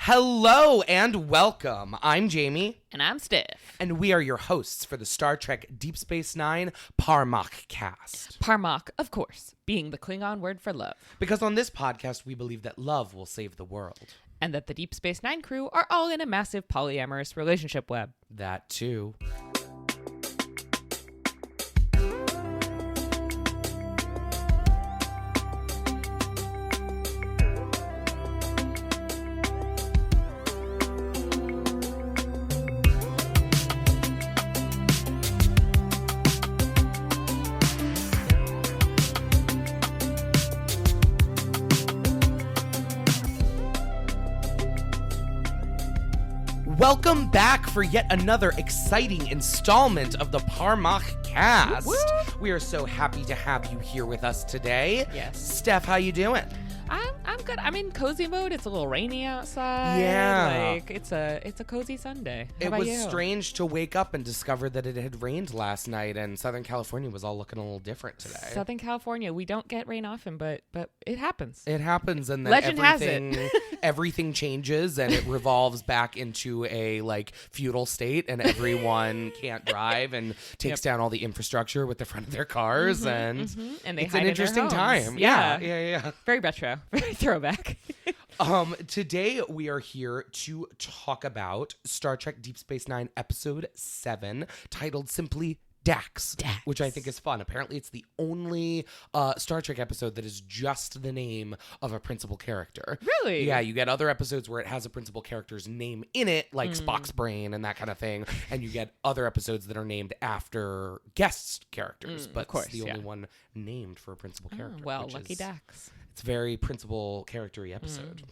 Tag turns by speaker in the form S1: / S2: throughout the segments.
S1: Hello and welcome. I'm Jamie.
S2: And I'm Steph.
S1: And we are your hosts for the Star Trek Deep Space Nine Parmach cast.
S2: Parmach, of course, being the Klingon word for love.
S1: Because on this podcast, we believe that love will save the world.
S2: And that the Deep Space Nine crew are all in a massive polyamorous relationship web.
S1: That too. Welcome back for yet another exciting installment of the Parmach cast.
S2: Woo!
S1: We are so happy to have you here with us today.
S2: Yes.
S1: Steph, how you doing?
S2: I'm good. I'm in cozy mode. It's a little rainy outside.
S1: Yeah.
S2: Like it's a cozy Sunday. How
S1: It
S2: about
S1: was
S2: you?
S1: strange to wake up and discover that it had rained last night, and Southern California was all looking a little different today.
S2: Southern California, we don't get rain often, but it happens.
S1: It happens, and then
S2: Legend has it.
S1: everything changes, and it revolves back into a feudal state, and everyone can't drive and takes down all the infrastructure with the front of their cars, and
S2: And they
S1: it's
S2: hide
S1: an
S2: in their
S1: interesting
S2: homes.
S1: time.
S2: Yeah.
S1: Yeah.
S2: Very retro. Very throwback.
S1: Today we are here to talk about Star Trek Deep Space Nine Episode 7, titled simply Dax, which I think is fun. Apparently it's the only Star Trek episode that is just the name of a principal character.
S2: Really?
S1: Yeah, you get other episodes where it has a principal character's name in it, like Spock's brain and that kind of thing, and you get other episodes that are named after guest characters, but
S2: course,
S1: it's the only one named for a principal character.
S2: Well,
S1: which
S2: lucky
S1: is,
S2: Dax.
S1: It's a very principal character-y episode.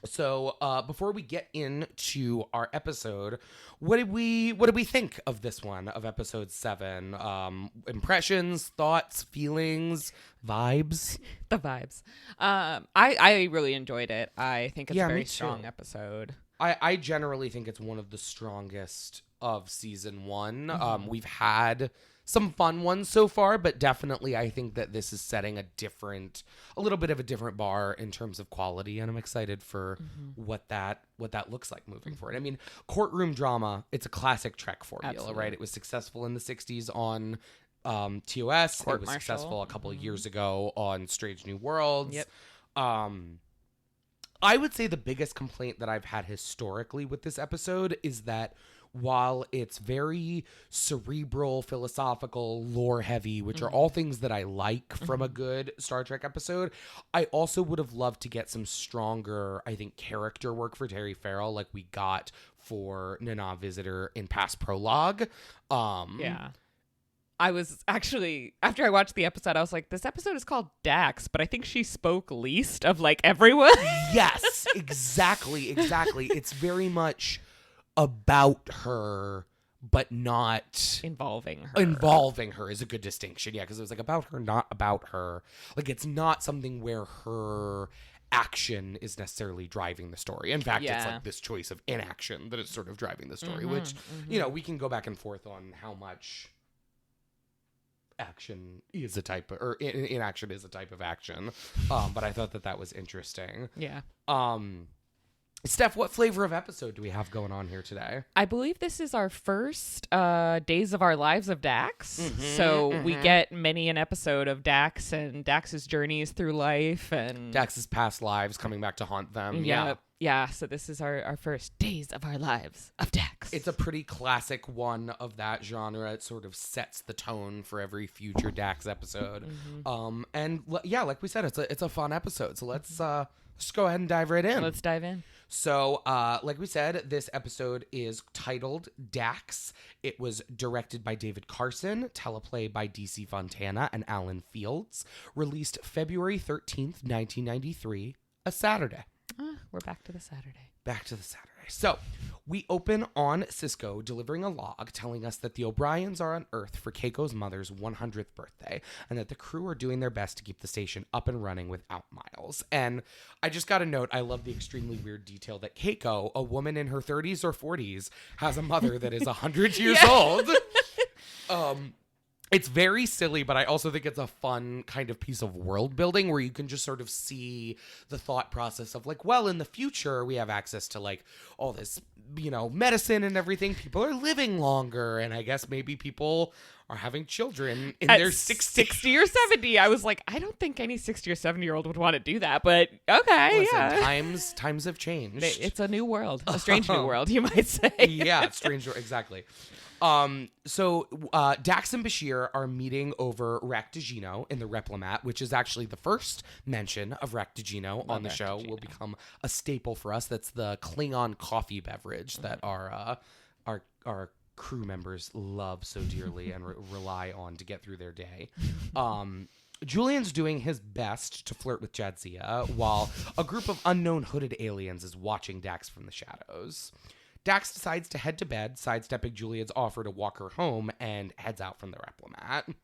S1: So before we get into our episode, what did we think of this one, of episode 7? Impressions, thoughts, feelings, vibes?
S2: The vibes. I really enjoyed it. I think it's a
S1: me
S2: very
S1: too.
S2: strong episode.
S1: I generally think it's one of the strongest of season 1. We've had some fun ones so far, but definitely I think that this is setting a little bit of a different bar in terms of quality, and I'm excited for what that looks like moving forward. I mean, courtroom drama, it's a classic Trek formula,
S2: Absolutely.
S1: right? It was successful in the 60s on TOS.
S2: Court
S1: It was
S2: martial.
S1: successful a couple of years ago on Strange New Worlds.
S2: Yep.
S1: I would say the biggest complaint that I've had historically with this episode is that while it's very cerebral, philosophical, lore heavy, which are all things that I like from a good Star Trek episode, I also would have loved to get some stronger, I think, character work for Terry Farrell like we got for Nana Visitor in past prologue.
S2: Yeah. I was actually, after I watched the episode, I was like, this episode is called Dax, but I think she spoke least of everyone.
S1: Yes, exactly. It's very much about her, but not
S2: Involving her
S1: is a good distinction. Yeah, because it was about her, not about her. It's not something where her action is necessarily driving the story. In fact, it's this choice of inaction that is sort of driving the story, which, we can go back and forth on how much action is a type of, or inaction is a type of action. But I thought that was interesting.
S2: Yeah.
S1: Steph, what flavor of episode do we have going on here today?
S2: I believe this is our first Days of Our Lives of Dax. So we get many an episode of Dax and Dax's journeys through life. And
S1: Dax's past lives coming back to haunt them.
S2: Yeah, so this is our first Days of Our Lives of Dax.
S1: It's a pretty classic one of that genre. It sort of sets the tone for every future Dax episode. And like we said, it's a fun episode. So let's just go ahead and dive right in.
S2: Let's dive in.
S1: So, like we said, this episode is titled Dax. It was directed by David Carson, teleplay by DC Fontana and Alan Fields, released February 13th, 1993, a Saturday.
S2: We're back to the Saturday.
S1: Back to the Saturday. So, we open on Cisco delivering a log telling us that the O'Briens are on Earth for Keiko's mother's 100th birthday, and that the crew are doing their best to keep the station up and running without Miles. And I just got to note, I love the extremely weird detail that Keiko, a woman in her 30s or 40s, has a mother that is 100 years old. It's very silly, but I also think it's a fun kind of piece of world building where you can just sort of see the thought process of like, well, in the future, we have access to like all this, medicine and everything. People are living longer. And I guess maybe people are having children in their 60
S2: or 70. I was like, I don't think any 60 or 70-year-old would want to do that. But okay,
S1: listen, times have changed.
S2: It's a new world. A strange new world, you might say.
S1: Yeah, it's strange. Exactly. So Dax and Bashir are meeting over Raktajino in the Replimat, which is actually the first mention of Raktajino on the show. Will become a staple for us. That's the Klingon coffee beverage that our crew members love so dearly and rely on to get through their day. Julian's doing his best to flirt with Jadzia while a group of unknown hooded aliens is watching Dax from the shadows. Dax decides to head to bed, sidestepping Julian's offer to walk her home, and heads out from the Replimat.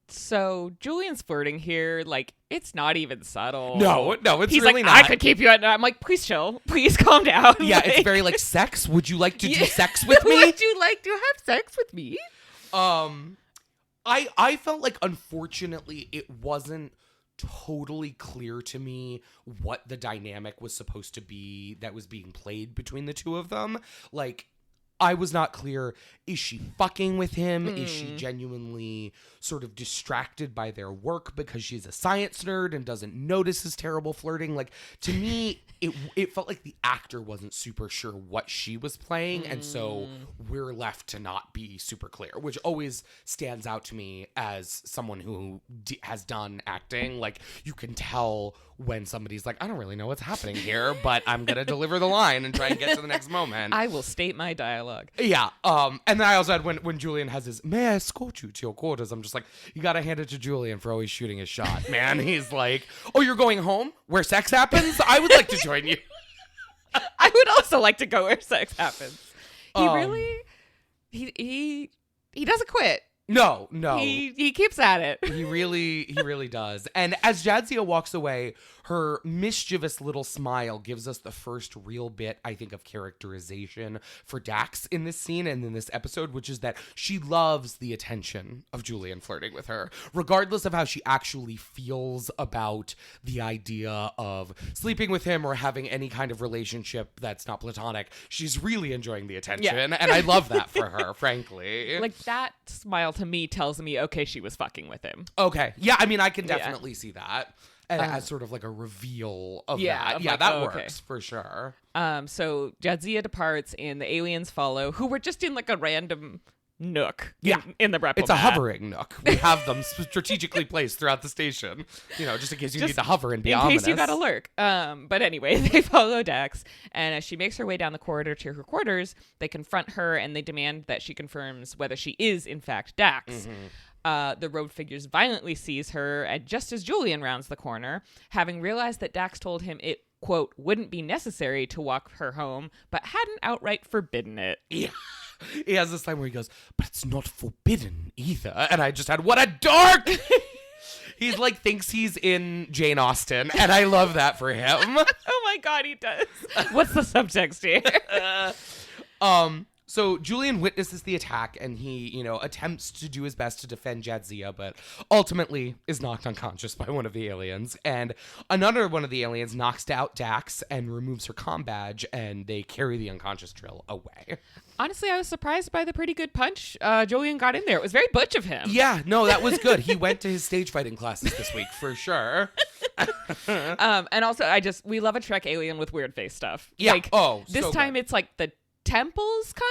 S2: So Julian's flirting here, like, it's not even subtle.
S1: No, it's
S2: He's
S1: really
S2: like,
S1: not.
S2: I could keep you at night. I'm like, please chill. Please calm down.
S1: Yeah, it's very like sex. Would you like to do sex with me?
S2: Would you like to have sex with me?
S1: I felt like, unfortunately, it wasn't totally clear to me what the dynamic was supposed to be that was being played between the two of them. Like, I was not clear. Is she fucking with him? Is she genuinely sort of distracted by their work because she's a science nerd and doesn't notice his terrible flirting? Like, to me, it felt like the actor wasn't super sure what she was playing, and so we're left to not be super clear, which always stands out to me as someone who has done acting. Like, you can tell when somebody's like, I don't really know what's happening here, but I'm going to deliver the line and try and get to the next moment.
S2: I will state my dialogue.
S1: Yeah. And then I also had when Julian has his, may I escort you to your quarters? I'm just like, you got to hand it to Julian for always shooting his shot, man. He's like, oh, you're going home where sex happens? I would like to join you.
S2: I would also like to go where sex happens. He really, he doesn't quit.
S1: No.
S2: He keeps at it.
S1: He really does. And as Jadzia walks away, her mischievous little smile gives us the first real bit, I think, of characterization for Dax in this scene and in this episode, which is that she loves the attention of Julian flirting with her, regardless of how she actually feels about the idea of sleeping with him or having any kind of relationship that's not platonic. She's really enjoying the attention, and I love that for her, frankly.
S2: Like, that smile to me tells me, okay, she was fucking with him.
S1: Okay. Yeah, I mean, I can definitely see that. As sort of like a reveal of that. Yeah, like, that works for sure.
S2: So Jadzia departs and the aliens follow, who were just in like a random nook in the Replimat.
S1: It's a hovering nook. We have them strategically placed throughout the station, just in case you need to hover and be ominous.
S2: In case you gotta lurk. But anyway, they follow Dax, and as she makes her way down the corridor to her quarters, they confront her and they demand that she confirms whether she is in fact Dax. The road figures violently seize her, and just as Julian rounds the corner, having realized that Dax told him it, quote, wouldn't be necessary to walk her home, but hadn't outright forbidden it.
S1: Yeah. He has this line where he goes, but it's not forbidden either. And I just had, what a dork! He's like, thinks he's in Jane Austen, and I love that for him.
S2: Oh my God, he does. What's the subtext here?
S1: So Julian witnesses the attack, and he, attempts to do his best to defend Jadzia, but ultimately is knocked unconscious by one of the aliens. And another one of the aliens knocks out Dax and removes her comm badge, and they carry the unconscious Trill away.
S2: Honestly, I was surprised by the pretty good punch Julian got in there. It was very butch of him.
S1: Yeah, no, that was good. He went to his stage fighting classes this week, for sure.
S2: And also, we love a Trek alien with weird face stuff.
S1: Yeah.
S2: Like, this
S1: so
S2: time
S1: good.
S2: It's like the temples, kind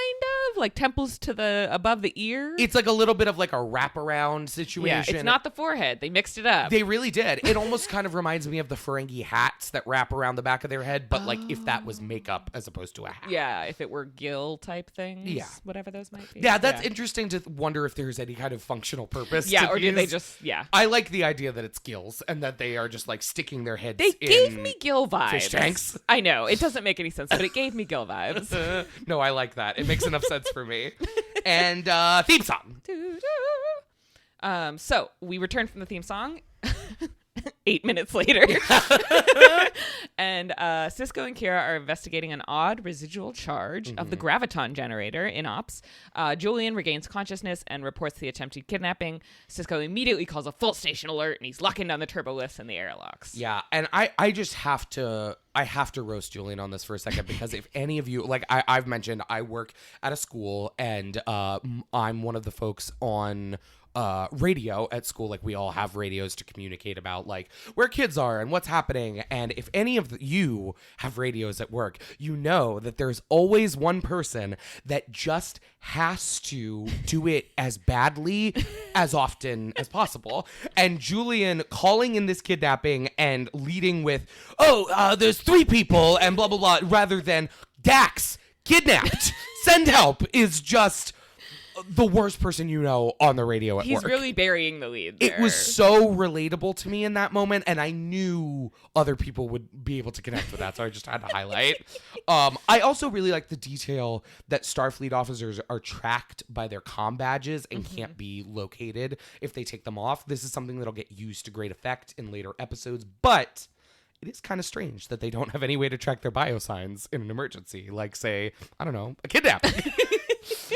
S2: of like temples to the above the ear.
S1: It's like a little bit of like a wraparound situation.
S2: Yeah, it's not the forehead. They mixed it up.
S1: They really did. It almost kind of reminds me of the Ferengi hats that wrap around the back of their head, but like if that was makeup as opposed to a hat.
S2: Yeah, if it were gill type things.
S1: Yeah,
S2: whatever those might be.
S1: Yeah, that's interesting to wonder if there's any kind of functional purpose.
S2: Yeah, or did they just? Yeah,
S1: I like the idea that it's gills and that they are just like sticking their heads.
S2: They gave me gill vibes.
S1: Fish tanks.
S2: I know it doesn't make any sense, but it gave me gill vibes.
S1: No, I like that. It makes enough sense for me. And theme song.
S2: So we return from the theme song 8 minutes later. And And Cisco and Kira are investigating an odd residual charge of the graviton generator in ops. Julian regains consciousness and reports the attempted kidnapping. Cisco immediately calls a full station alert, and he's locking down the turbo lifts and the airlocks.
S1: Yeah, and I just have to roast Julian on this for a second, because if any of you, like I've mentioned, I work at a school, and I'm one of the folks on radio at school. Like, we all have radios to communicate about like where kids are and what's happening. And if any of you have radios at work, you know that there's always one person that just has to do it as badly as often as possible. And Julian calling in this kidnapping and leading with, there's 3 people and blah, blah, blah, rather than Dax kidnapped, send help, is just the worst person you know on the radio at work.
S2: He's really burying the lead there.
S1: It was so relatable to me in that moment, and I knew other people would be able to connect with that, so I just had to highlight. I also really like the detail that Starfleet officers are tracked by their comm badges and can't be located if they take them off. This is something that'll get used to great effect in later episodes, but it is kind of strange that they don't have any way to track their biosigns in an emergency, like, say, I don't know, a kidnapping.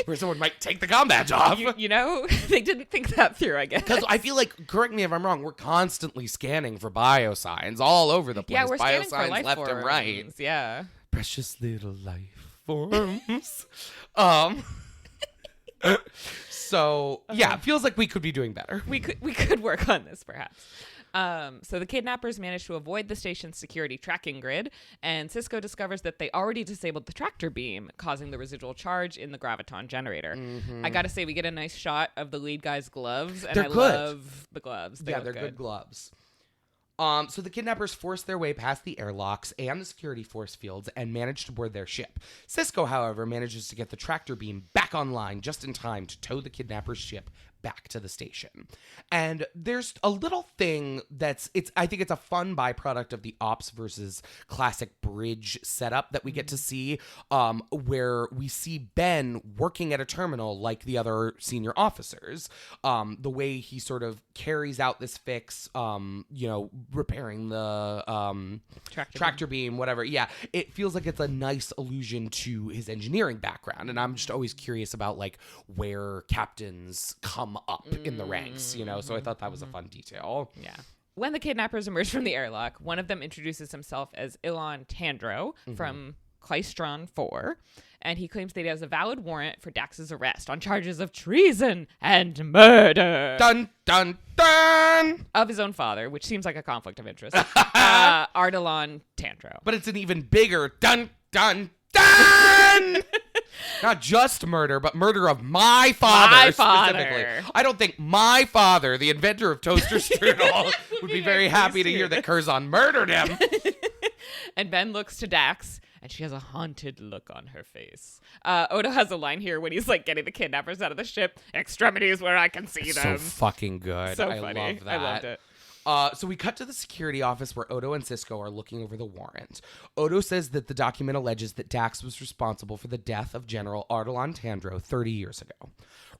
S1: Where someone might take the comm badge off.
S2: You know, they didn't think that through, I guess.
S1: Because I feel like, correct me if I'm wrong, we're constantly scanning for biosigns all over the place.
S2: Yeah, we're scanning
S1: biosigns
S2: for life
S1: left
S2: forms.
S1: and right.
S2: Yeah.
S1: Precious little life forms. So, yeah, it feels like we could be doing better.
S2: We could work on this, perhaps. So the kidnappers managed to avoid the station's security tracking grid, and Cisco discovers that they already disabled the tractor beam, causing the residual charge in the graviton generator. I gotta say, we get a nice shot of the lead guy's gloves, and
S1: They're
S2: I
S1: good.
S2: love the gloves. They
S1: Yeah,
S2: look
S1: they're good gloves. So the kidnappers force their way past the airlocks and the security force fields and manage to board their ship. Cisco, however, manages to get the tractor beam back online just in time to tow the kidnappers' ship back to the station. And there's a little thing I think it's a fun byproduct of the ops versus classic bridge setup that we get to see, where we see Ben working at a terminal like the other senior officers. The way he sort of carries out this fix, repairing the tractor beam, whatever. Yeah, it feels like it's a nice allusion to his engineering background. And I'm just always curious about like where captains come up in the ranks, so I thought that was a fun detail.
S2: Yeah. When the kidnappers emerge from the airlock, one of them introduces himself as Ilan Tandro from Klystron 4, and he claims that he has a valid warrant for Dax's arrest on charges of treason and murder.
S1: Dun, dun, dun!
S2: Of his own father, which seems like a conflict of interest. Ardalan Tandro.
S1: But it's an even bigger dun, dun, dun! Not just murder, but murder of my father specifically. I don't think my father, the inventor of toaster strudel, would be very happy to hear that Curzon murdered him.
S2: And Ben looks to Dax, and she has a haunted look on her face. Odo has a line here when he's like getting the kidnappers out of the ship. Extremities where I can see them.
S1: So fucking good.
S2: So
S1: I
S2: funny.
S1: love that.
S2: I loved it.
S1: So we cut to the security office where Odo and Cisco are looking over the warrant. Odo says that the document alleges that Dax was responsible for the death of General Ardalan Tandro 30 years ago.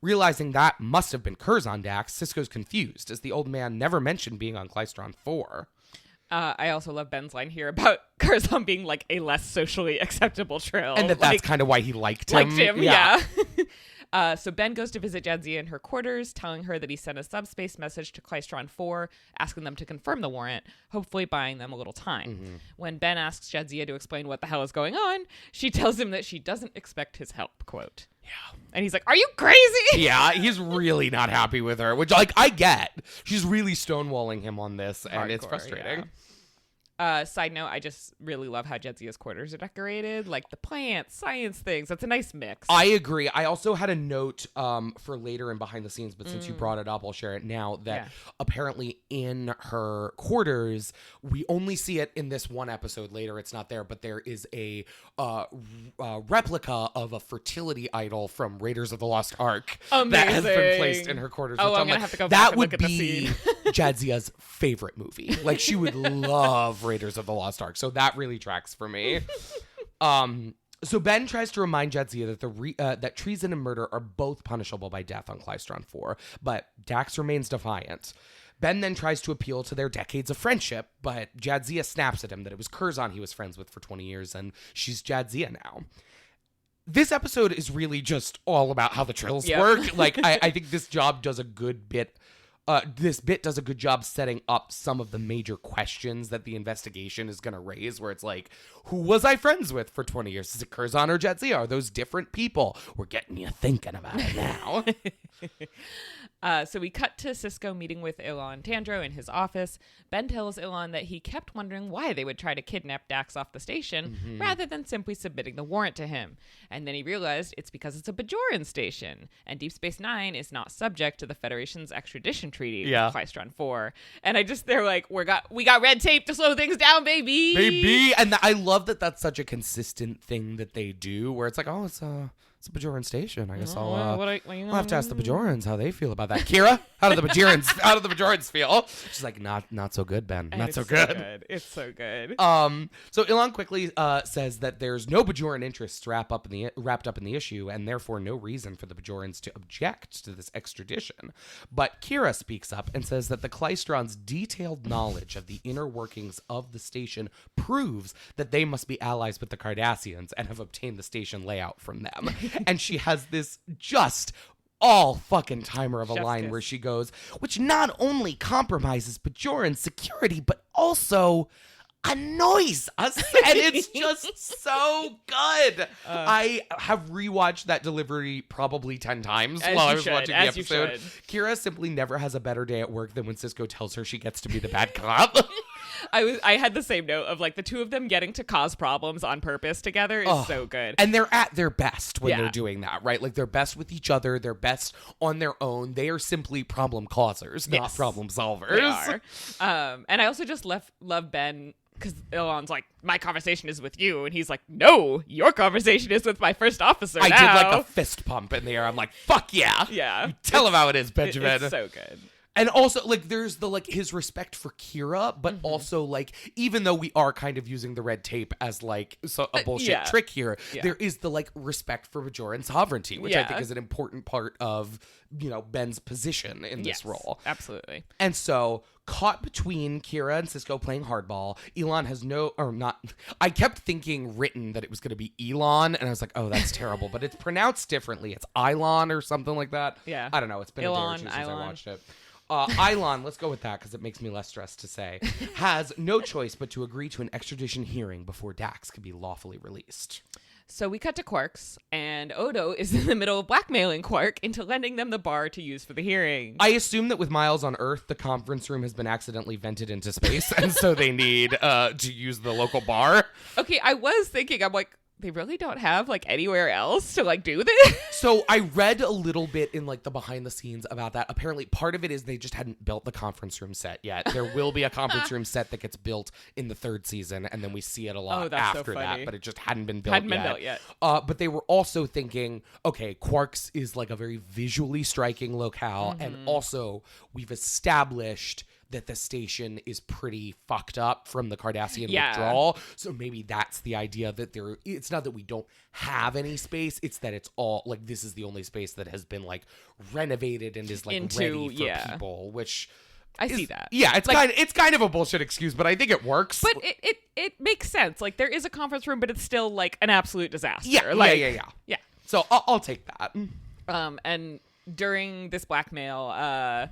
S1: Realizing that must have been Curzon Dax, Cisco's confused, as the old man never mentioned being on Klystron 4.
S2: I also love Ben's line here about Curzon being like a less socially acceptable Trill.
S1: And that's kind of why he liked him.
S2: Yeah. So Ben goes to visit Jadzia in her quarters, telling her that he sent a subspace message to Klystron 4, asking them to confirm the warrant, hopefully buying them a little time. When Ben asks Jadzia to explain what the hell is going on, she tells him that she doesn't expect his help, quote. Yeah. And he's like, are you crazy?
S1: Yeah, he's really not happy with her, which, like, I get. She's really stonewalling him on this, and it's frustrating.
S2: Yeah. Side note, I just really love how Jadzia's quarters are decorated. Like the plants, science things. That's a nice mix.
S1: I agree. I also had a note for later and behind the scenes, but since you brought it up, I'll share it now, that apparently in her quarters, we only see it in this one episode. Later, it's not there, but there is a replica of a fertility idol from Raiders of the Lost Ark that has been placed in her quarters.
S2: Oh,
S1: which
S2: I'm going to have to go back and look at the scene.
S1: That would be Jadzia's favorite movie. Like, she would love Raiders of the Lost Ark. So that really tracks for me. So Ben tries to remind Jadzia that that treason and murder are both punishable by death on Klystron 4, but Dax remains defiant. Ben then tries to appeal to their decades of friendship, but Jadzia snaps at him that it was Curzon he was friends with for 20 years, and she's Jadzia now. This episode is really just all about how the Trills work. Like, I think this job does a good bit. This bit does a good job setting up some of the major questions that the investigation is going to raise, where it's like, who was I friends with for 20 years? Is it Curzon or Jadzia? Are those different people? We're getting you thinking about it now.
S2: So we cut to Sisko meeting with Ilan Tandro in his office. Ben tells Ilan that he kept wondering why they would try to kidnap Dax off the station rather than simply submitting the warrant to him. And then he realized it's because it's a Bajoran station, and Deep Space Nine is not subject to the Federation's extradition treaty with Klystron 4. And they're like, we got red tape to slow things down, baby.
S1: Baby. And I love that that's such a consistent thing that they do, where it's like, oh, it's a Bajoran station. I guess I'll have to ask the Bajorans how they feel about that. Kira, how do the Bajorans feel? She's like, not so good, Ben. Not so good.
S2: It's so good.
S1: So Ilan quickly says that there's no Bajoran interests wrapped up in the issue, and therefore no reason for the Bajorans to object to this extradition. But Kira speaks up and says that the Klystron's detailed knowledge of the inner workings of the station proves that they must be allies with the Cardassians and have obtained the station layout from them. And she has this just all fucking timer of a line where she goes, which not only compromises Bajoran security, but also annoys us. And it's just so good. I have rewatched that delivery probably 10 times while I was watching the episode. Kira simply never has a better day at work than when Sisko tells her she gets to be the bad cop.
S2: I had the same note of like the two of them getting to cause problems on purpose together is so good.
S1: And they're at their best when they're doing that, right? Like they're best with each other. They're best on their own. They are simply problem causers, not problem solvers.
S2: They are. And I also just love Ben, because Ilan's like, my conversation is with you. And he's like, no, your conversation is with my first officer
S1: I did like a fist pump in the air. I'm like, fuck yeah.
S2: Yeah.
S1: You tell him how it is, Benjamin.
S2: It's so good.
S1: And also, like, there's the, like, his respect for Kira, but also, like, even though we are kind of using the red tape as, like, a bullshit trick here, there is the, like, respect for Bajoran sovereignty, which I think is an important part of, you know, Ben's position in this role.
S2: Absolutely.
S1: And so, caught between Kira and Sisko playing hardball, Ilan has I kept thinking written that it was going to be Elon, and I was like, oh, that's terrible, but it's pronounced differently. It's Ilon or something like that.
S2: Yeah.
S1: I don't know. It's been a day or two since I watched it. Ilan, let's go with that because it makes me less stressed to say, has no choice but to agree to an extradition hearing before Dax can be lawfully released.
S2: So we cut to Quarks, and Odo is in the middle of blackmailing Quark into lending them the bar to use for the hearing.
S1: I assume that with Miles on Earth, the conference room has been accidentally vented into space, and so they need to use the local bar.
S2: Okay, I was thinking, I'm like, they really don't have like anywhere else to like do this.
S1: So I read a little bit in like the behind the scenes about that. Apparently part of it is they just hadn't built the conference room set yet. There will be a conference room set that gets built in the 3rd season, and then we see it a lot after that, but it just hadn't been built yet. But they were also thinking, okay, Quarks is like a very visually striking locale, and also we've established that the station is pretty fucked up from the Cardassian withdrawal. So maybe that's the idea, that it's not that we don't have any space, it's that it's all like, this is the only space that has been like renovated and is like ready for people, which
S2: I see that.
S1: Yeah, it's kind of a bullshit excuse, but I think it works.
S2: But it makes sense. Like there is a conference room, but it's still like an absolute disaster.
S1: Yeah. So I'll take that.
S2: And during this blackmail,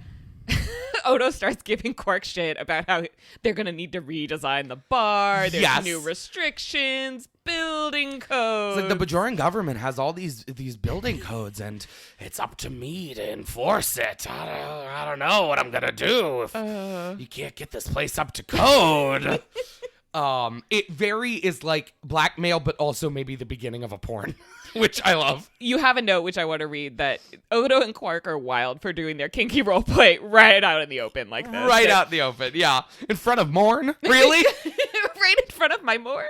S2: Odo starts giving Quark shit about how they're going to need to redesign the bar. There's new restrictions, building codes.
S1: It's like the Bajoran government has all these building codes, and it's up to me to enforce it. I don't know what I'm going to do if you can't get this place up to code. It very is like blackmail, but also maybe the beginning of a porn, which I love.
S2: You have a note, which I want to read, that Odo and Quark are wild for doing their kinky roleplay right out in the open like this.
S1: Right out in the open, yeah. In front of Morn? Really?
S2: Right in front of my Morn?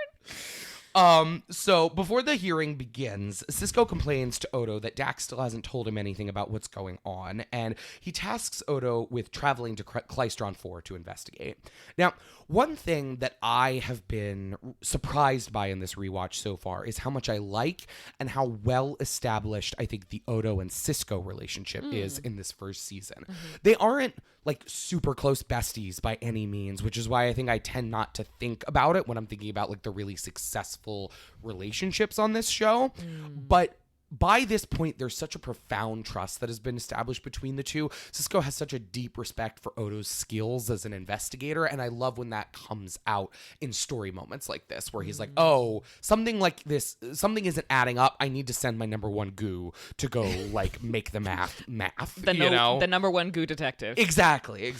S1: So before the hearing begins, Sisko complains to Odo that Dax still hasn't told him anything about what's going on, and he tasks Odo with traveling to Klystron 4 to investigate. Now, One thing that I have been surprised by in this rewatch so far is how much I like and how well established I think the Odo and Cisco relationship is in this first season. They aren't like super close besties by any means, which is why I think I tend not to think about it when I'm thinking about like the really successful relationships on this show. But by this point, there's such a profound trust that has been established between the two. Cisco has such a deep respect for Odo's skills as an investigator, and I love when that comes out in story moments like this, where he's like, oh, something like this, something isn't adding up. I need to send my number one goo to go, like, make the math,
S2: The number one goo detective.
S1: Exactly.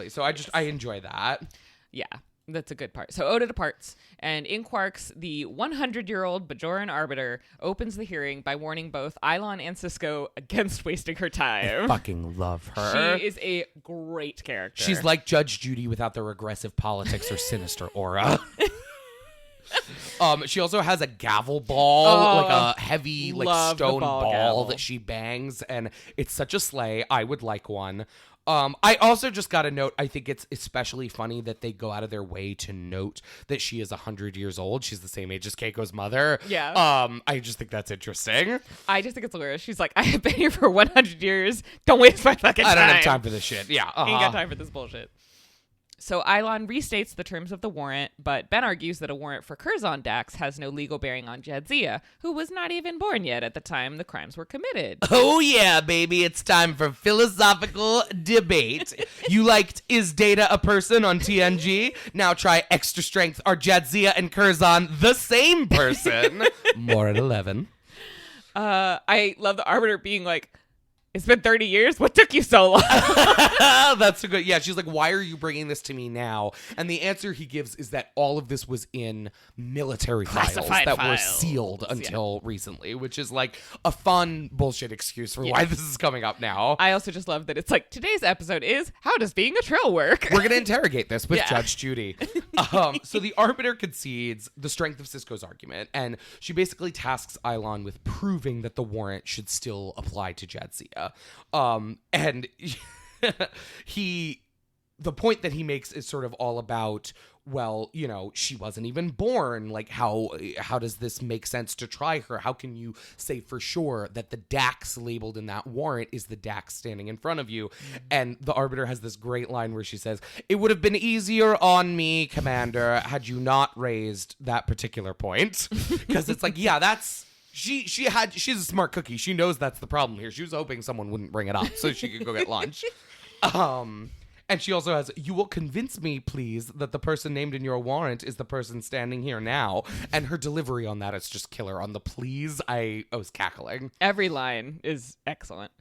S1: So I enjoy that.
S2: Yeah. That's a good part. So Odo departs, and in Quarks, the 100-year-old Bajoran arbiter opens the hearing by warning both Ilon and Cisco against wasting her time.
S1: I fucking love her.
S2: She is a great character.
S1: She's like Judge Judy without the regressive politics or sinister aura. She also has a gavel ball, like a heavy like stone ball that she bangs, and it's such a sleigh. I would like one. I also just got to note, I think it's especially funny that they go out of their way to note that she is 100 years old. She's the same age as Keiko's mother.
S2: Yeah.
S1: I just think that's interesting.
S2: I just think it's hilarious. She's like, I have been here for 100 years. Don't waste my fucking time.
S1: I don't have time for this shit. Yeah.
S2: Ain't got time for this bullshit. So Ilon restates the terms of the warrant, but Ben argues that a warrant for Curzon Dax has no legal bearing on Jadzia, who was not even born yet at the time the crimes were committed.
S1: Oh yeah, baby, it's time for philosophical debate. You liked Is Data a Person on TNG? Now try Extra Strength. Are Jadzia and Curzon the same person? More at 11.
S2: I love the arbiter being like, it's been 30 years? What took you so long?
S1: That's so good. Yeah, she's like, why are you bringing this to me now? And the answer he gives is that all of this was in military files that were sealed until recently, which is like a fun bullshit excuse for why this is coming up now.
S2: I also just love that it's like, today's episode is, how does being a Trill work?
S1: We're going to interrogate this with Judge Judy. So the arbiter concedes the strength of Cisco's argument, and she basically tasks Ilon with proving that the warrant should still apply to Jadzia. And the point that he makes is sort of all about, well, you know, she wasn't even born. Like, how does this make sense to try her? How can you say for sure that the Dax labeled in that warrant is the Dax standing in front of you? And the arbiter has this great line where she says, it would have been easier on me, Commander, had you not raised that particular point. Because it's like, yeah, that's... She's a smart cookie. She knows that's the problem here. She was hoping someone wouldn't bring it up so she could go get lunch. And she also has, you will convince me, please, that the person named in your warrant is the person standing here now. And her delivery on that is just killer. On the please, I was cackling.
S2: Every line is excellent.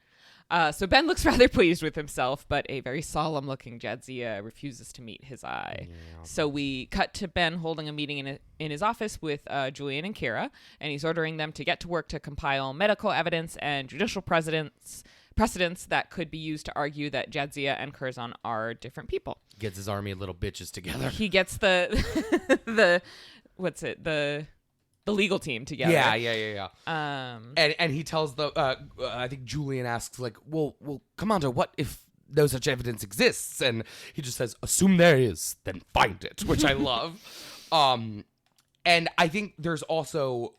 S2: So Ben looks rather pleased with himself, but a very solemn-looking Jadzia refuses to meet his eye. Yeah. So we cut to Ben holding a meeting in his office with Julian and Kira, and he's ordering them to get to work to compile medical evidence and judicial precedents that could be used to argue that Jadzia and Curzon are different people.
S1: Gets his army of little bitches together.
S2: He gets the legal team together.
S1: Yeah. And he tells I think Julian asks, like, well, Commander, what if no such evidence exists? And he just says, assume there is, then find it, which I love. And I think there's also...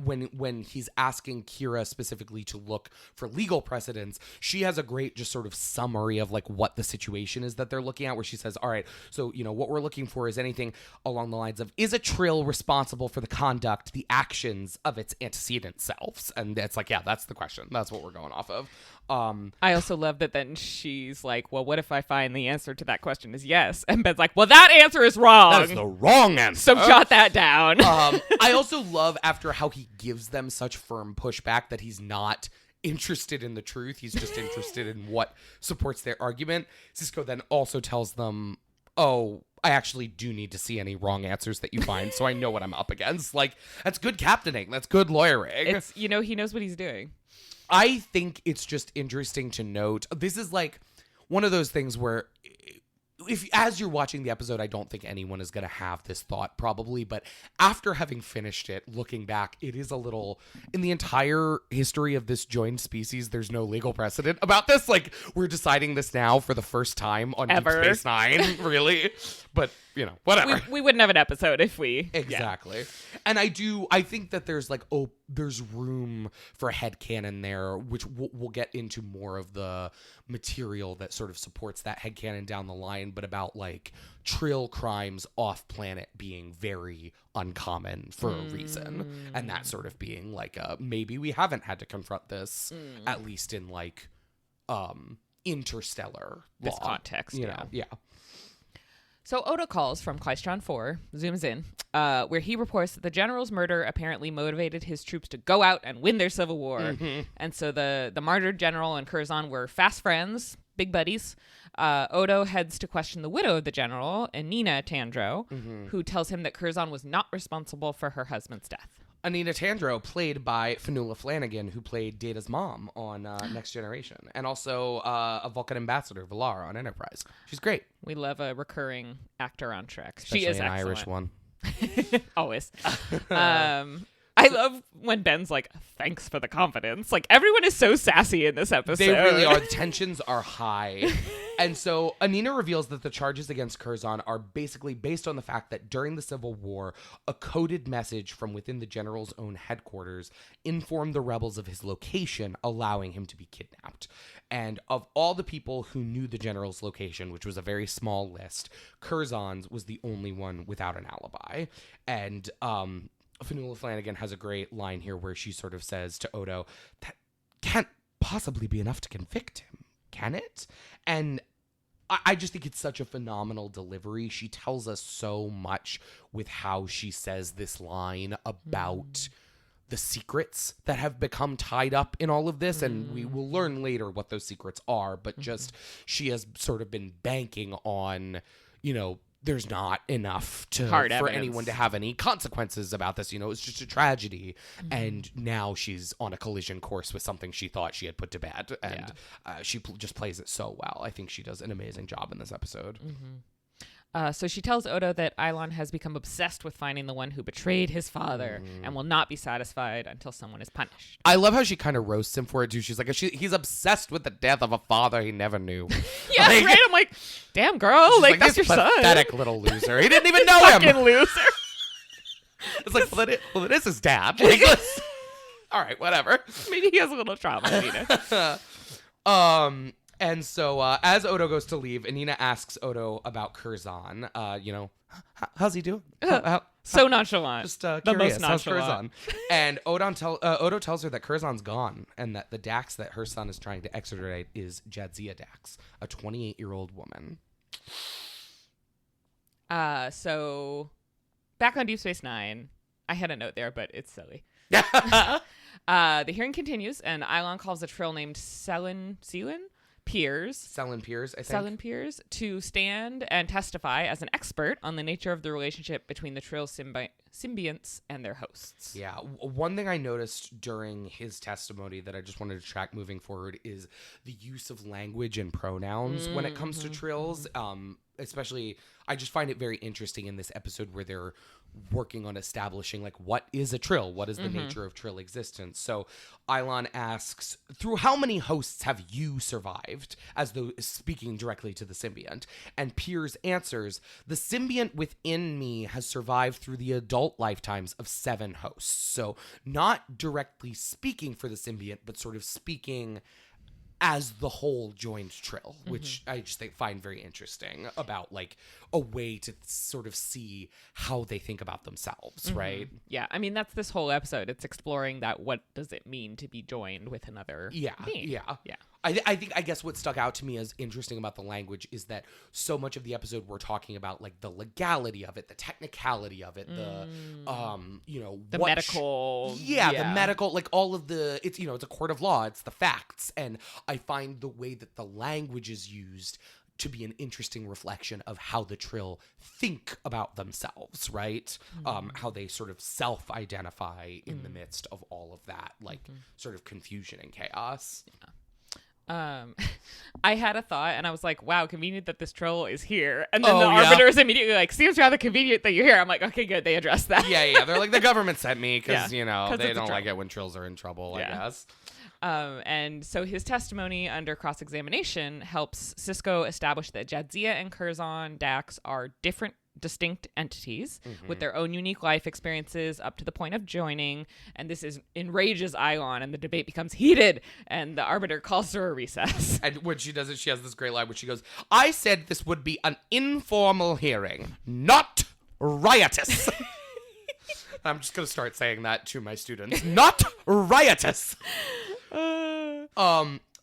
S1: when he's asking Kira specifically to look for legal precedents, she has a great just sort of summary of like what the situation is that they're looking at, where she says, all right, so, you know, what we're looking for is anything along the lines of, is a Trill responsible for the conduct, the actions of its antecedent selves? And it's like, yeah, that's the question. That's what we're going off of.
S2: I also love that then she's like, well, what if I find the answer to that question is yes? And Ben's like, well, that answer is wrong.
S1: That is the wrong answer.
S2: So jot that down.
S1: I also love after how he gives them such firm pushback that he's not interested in the truth. He's just interested in what supports their argument. Cisco then also tells them, oh, I actually do need to see any wrong answers that you find so I know what I'm up against. Like, that's good captaining. That's good lawyering.
S2: It's, you know, he knows what he's doing.
S1: I think it's just interesting to note. This is like one of those things where if as you're watching the episode, I don't think anyone is going to have this thought probably, but after having finished it, looking back, it is a little, in the entire history of this joined species, there's no legal precedent about this. Like, we're deciding this now for the first time on
S2: Ever.
S1: Deep Space Nine, really? But, you know, whatever.
S2: We wouldn't have an episode if we...
S1: Exactly. Yeah. And I think that there's like, there's room for headcanon there, which we'll get into more of the material that sort of supports that headcanon down the line, but about like Trill crimes off planet being very uncommon for a reason. And that sort of being like, maybe we haven't had to confront this, at least in like interstellar
S2: this
S1: law,
S2: context.
S1: you know? Yeah.
S2: So Odo calls from Klystron 4, zooms in, where he reports that the general's murder apparently motivated his troops to go out and win their civil war. And so the martyred general and Curzon were fast friends, big buddies. Odo heads to question the widow of the general, Anina Tandro, who tells him that Curzon was not responsible for her husband's death.
S1: Anina Tandro, played by Fionnuala Flanagan, who played Data's mom on Next Generation, and also a Vulcan ambassador, Valar, on Enterprise. She's great.
S2: We love a recurring actor on Trek.
S1: Especially
S2: she is
S1: an
S2: excellent.
S1: Irish one.
S2: Always. I love when Ben's like, thanks for the confidence. Like, everyone is so sassy in this episode.
S1: They really are. The tensions are high. And so Anina reveals that the charges against Curzon are basically based on the fact that during the Civil War, a coded message from within the general's own headquarters informed the rebels of his location, allowing him to be kidnapped. And of all the people who knew the general's location, which was a very small list, Curzon's was the only one without an alibi. And Fionnuala Flanagan has a great line here where she sort of says to Odo, that can't possibly be enough to convict him, can it? And I just think it's such a phenomenal delivery. She tells us so much with how she says this line about the secrets that have become tied up in all of this. And we will learn later what those secrets are, but just she has sort of been banking on, you know, there's not enough for anyone to have any consequences about this. You know, it's just a tragedy. And now she's on a collision course with something she thought she had put to bed. And she just plays it so well. I think she does an amazing job in this episode.
S2: So she tells Odo that Ilon has become obsessed with finding the one who betrayed his father and will not be satisfied until someone is punished.
S1: I love how she kind of roasts him for it, too. She's like, he's obsessed with the death of a father he never knew.
S2: Yeah, like, right? I'm like, damn, girl. Like, that's your son.
S1: Pathetic little loser. He didn't even know him.
S2: Fucking loser.
S1: It's like, well, it is his dad. Like, all right, whatever.
S2: Maybe he has a little trauma,
S1: And so as Odo goes to leave, Anina asks Odo about Curzon. You know, how's he doing?
S2: So nonchalant.
S1: Just
S2: the
S1: curious.
S2: most
S1: How's
S2: nonchalant.
S1: Curzon? And Odo tells her that Curzon's gone and that the Dax that her son is trying to extradite is Jadzia Dax, a 28-year-old woman.
S2: So back on Deep Space Nine, I had a note there, but it's silly. The hearing continues, and Ilon calls a Trill named Selin Piers,
S1: I think.
S2: Selin Piers, to stand and testify as an expert on the nature of the relationship between the Trill symbionts and their hosts.
S1: Yeah. One thing I noticed during his testimony that I just wanted to track moving forward is the use of language and pronouns when it comes to Trills. Especially, I just find it very interesting in this episode where they're working on establishing, like, what is a Trill? What is the nature of Trill existence? So Ilon asks, through how many hosts have you survived? As though speaking directly to the symbiont. And Piers answers, the symbiont within me has survived through the adult lifetimes of 7 hosts. So not directly speaking for the symbiont, but sort of speaking as the whole joined Trill, which I just find very interesting about, like, a way to sort of see how they think about themselves, right?
S2: Yeah, I mean, that's this whole episode. It's exploring that. What does it mean to be joined with another being? Yeah.
S1: I guess what stuck out to me as interesting about the language is that so much of the episode we're talking about, like, the legality of it, the technicality of it, the you know,
S2: the medical,
S1: the medical, like, all of the, it's, you know, it's a court of law, it's the facts, and I find the way that the language is used to be an interesting reflection of how the Trill think about themselves, right? How they sort of self-identify in the midst of all of that, like, sort of confusion and chaos.
S2: I had a thought, and I was like, wow, convenient that this troll is here. And then the
S1: yeah.
S2: arbiter is immediately like, seems rather convenient that you're here. I'm like, okay, good. They addressed that.
S1: Yeah. They're like, the government sent me because,
S2: Yeah,
S1: you know,
S2: 'cause
S1: they
S2: it's a
S1: don't like
S2: troll.
S1: it when trills are in trouble,
S2: Yeah.
S1: I guess.
S2: And so his testimony under cross-examination helps Cisco establish that Jadzia and Curzon Dax are distinct entities with their own unique life experiences up to the point of joining. And this enrages Ilon, and the debate becomes heated, and the arbiter calls for a recess.
S1: And when she does it, she has this great line where she goes, I said this would be an informal hearing, not riotous. I'm just going to start saying that to my students. Not riotous.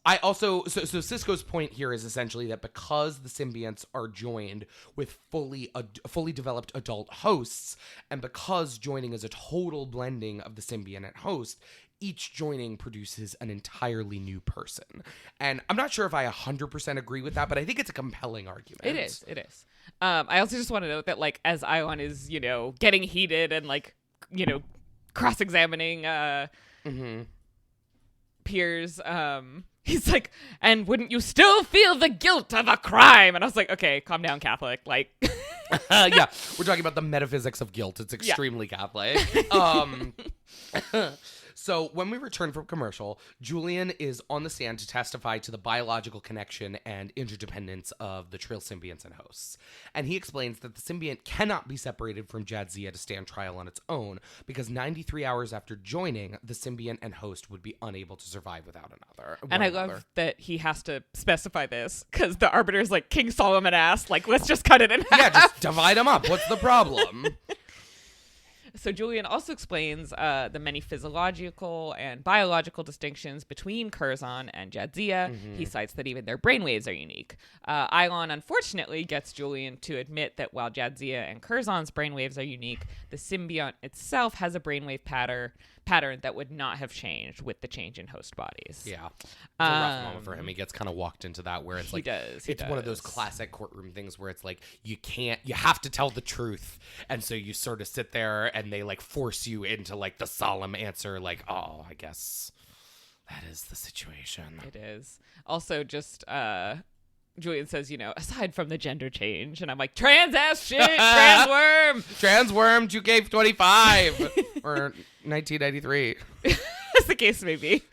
S1: I also, so Cisco's point here is essentially that because the symbionts are joined with fully developed adult hosts, and because joining is a total blending of the symbiont and host, each joining produces an entirely new person. And I'm not sure if I 100% agree with that, but I think it's a compelling argument.
S2: It is. I also just want to note that, like, as Ilon is, you know, getting heated and, like, you know, cross-examining Piers, he's like, and wouldn't you still feel the guilt of a crime? And I was like, okay, calm down, Catholic. Like,
S1: yeah, we're talking about the metaphysics of guilt. It's extremely Catholic. So when we return from commercial, Julian is on the stand to testify to the biological connection and interdependence of the Trill symbionts and hosts. And he explains that the symbiont cannot be separated from Jadzia to stand trial on its own, because 93 hours after joining, the symbiont and host would be unable to survive without another.
S2: And I love that he has to specify this, because the arbiter's like, King Solomon asked, like, let's just cut it in half.
S1: Yeah, just divide them up. What's the problem?
S2: So Julian also explains the many physiological and biological distinctions between Curzon and Jadzia. He cites that even their brainwaves are unique. Ilon, unfortunately, gets Julian to admit that while Jadzia and Curzon's brainwaves are unique, the symbiont itself has a brainwave pattern that would not have changed with the change in host bodies.
S1: Yeah. It's a rough moment for him. He gets kind of walked into that where it's like, it's one of those classic courtroom things where it's like, you have to tell the truth. And so you sort of sit there and they like force you into like the solemn answer, like, oh, I guess that is the situation.
S2: It is. Also, just, Julian says, you know, aside from the gender change, and I'm like, trans ass shit, trans worm,
S1: 2K25 or 1993,
S2: as the case may be.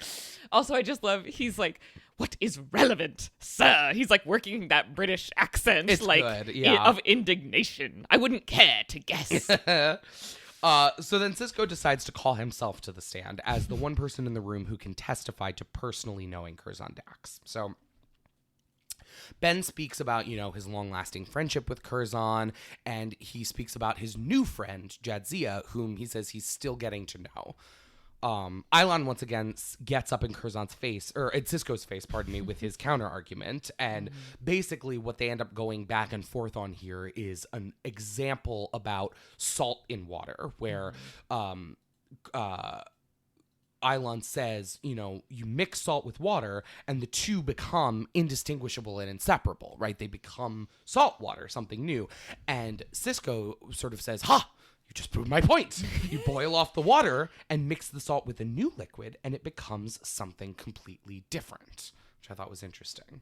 S2: Also, I just love, he's like, what is relevant, sir? He's like working that British accent,
S1: it's
S2: like
S1: good, yeah.
S2: Of indignation. I wouldn't care to guess.
S1: So then Cisco decides to call himself to the stand as the one person in the room who can testify to personally knowing Curzon Dax. So Ben speaks about, you know, his long-lasting friendship with Curzon, and he speaks about his new friend, Jadzia, whom he says he's still getting to know. Ilon once again gets up in Curzon's face, or in Cisco's face, pardon me, with his counter-argument, and basically what they end up going back and forth on here is an example about salt in water, where Ilon says, you know, you mix salt with water and the two become indistinguishable and inseparable, right? They become salt water, something new. And Cisco sort of says, ha, you just proved my point. You boil off the water and mix the salt with a new liquid and it becomes something completely different, which I thought was interesting.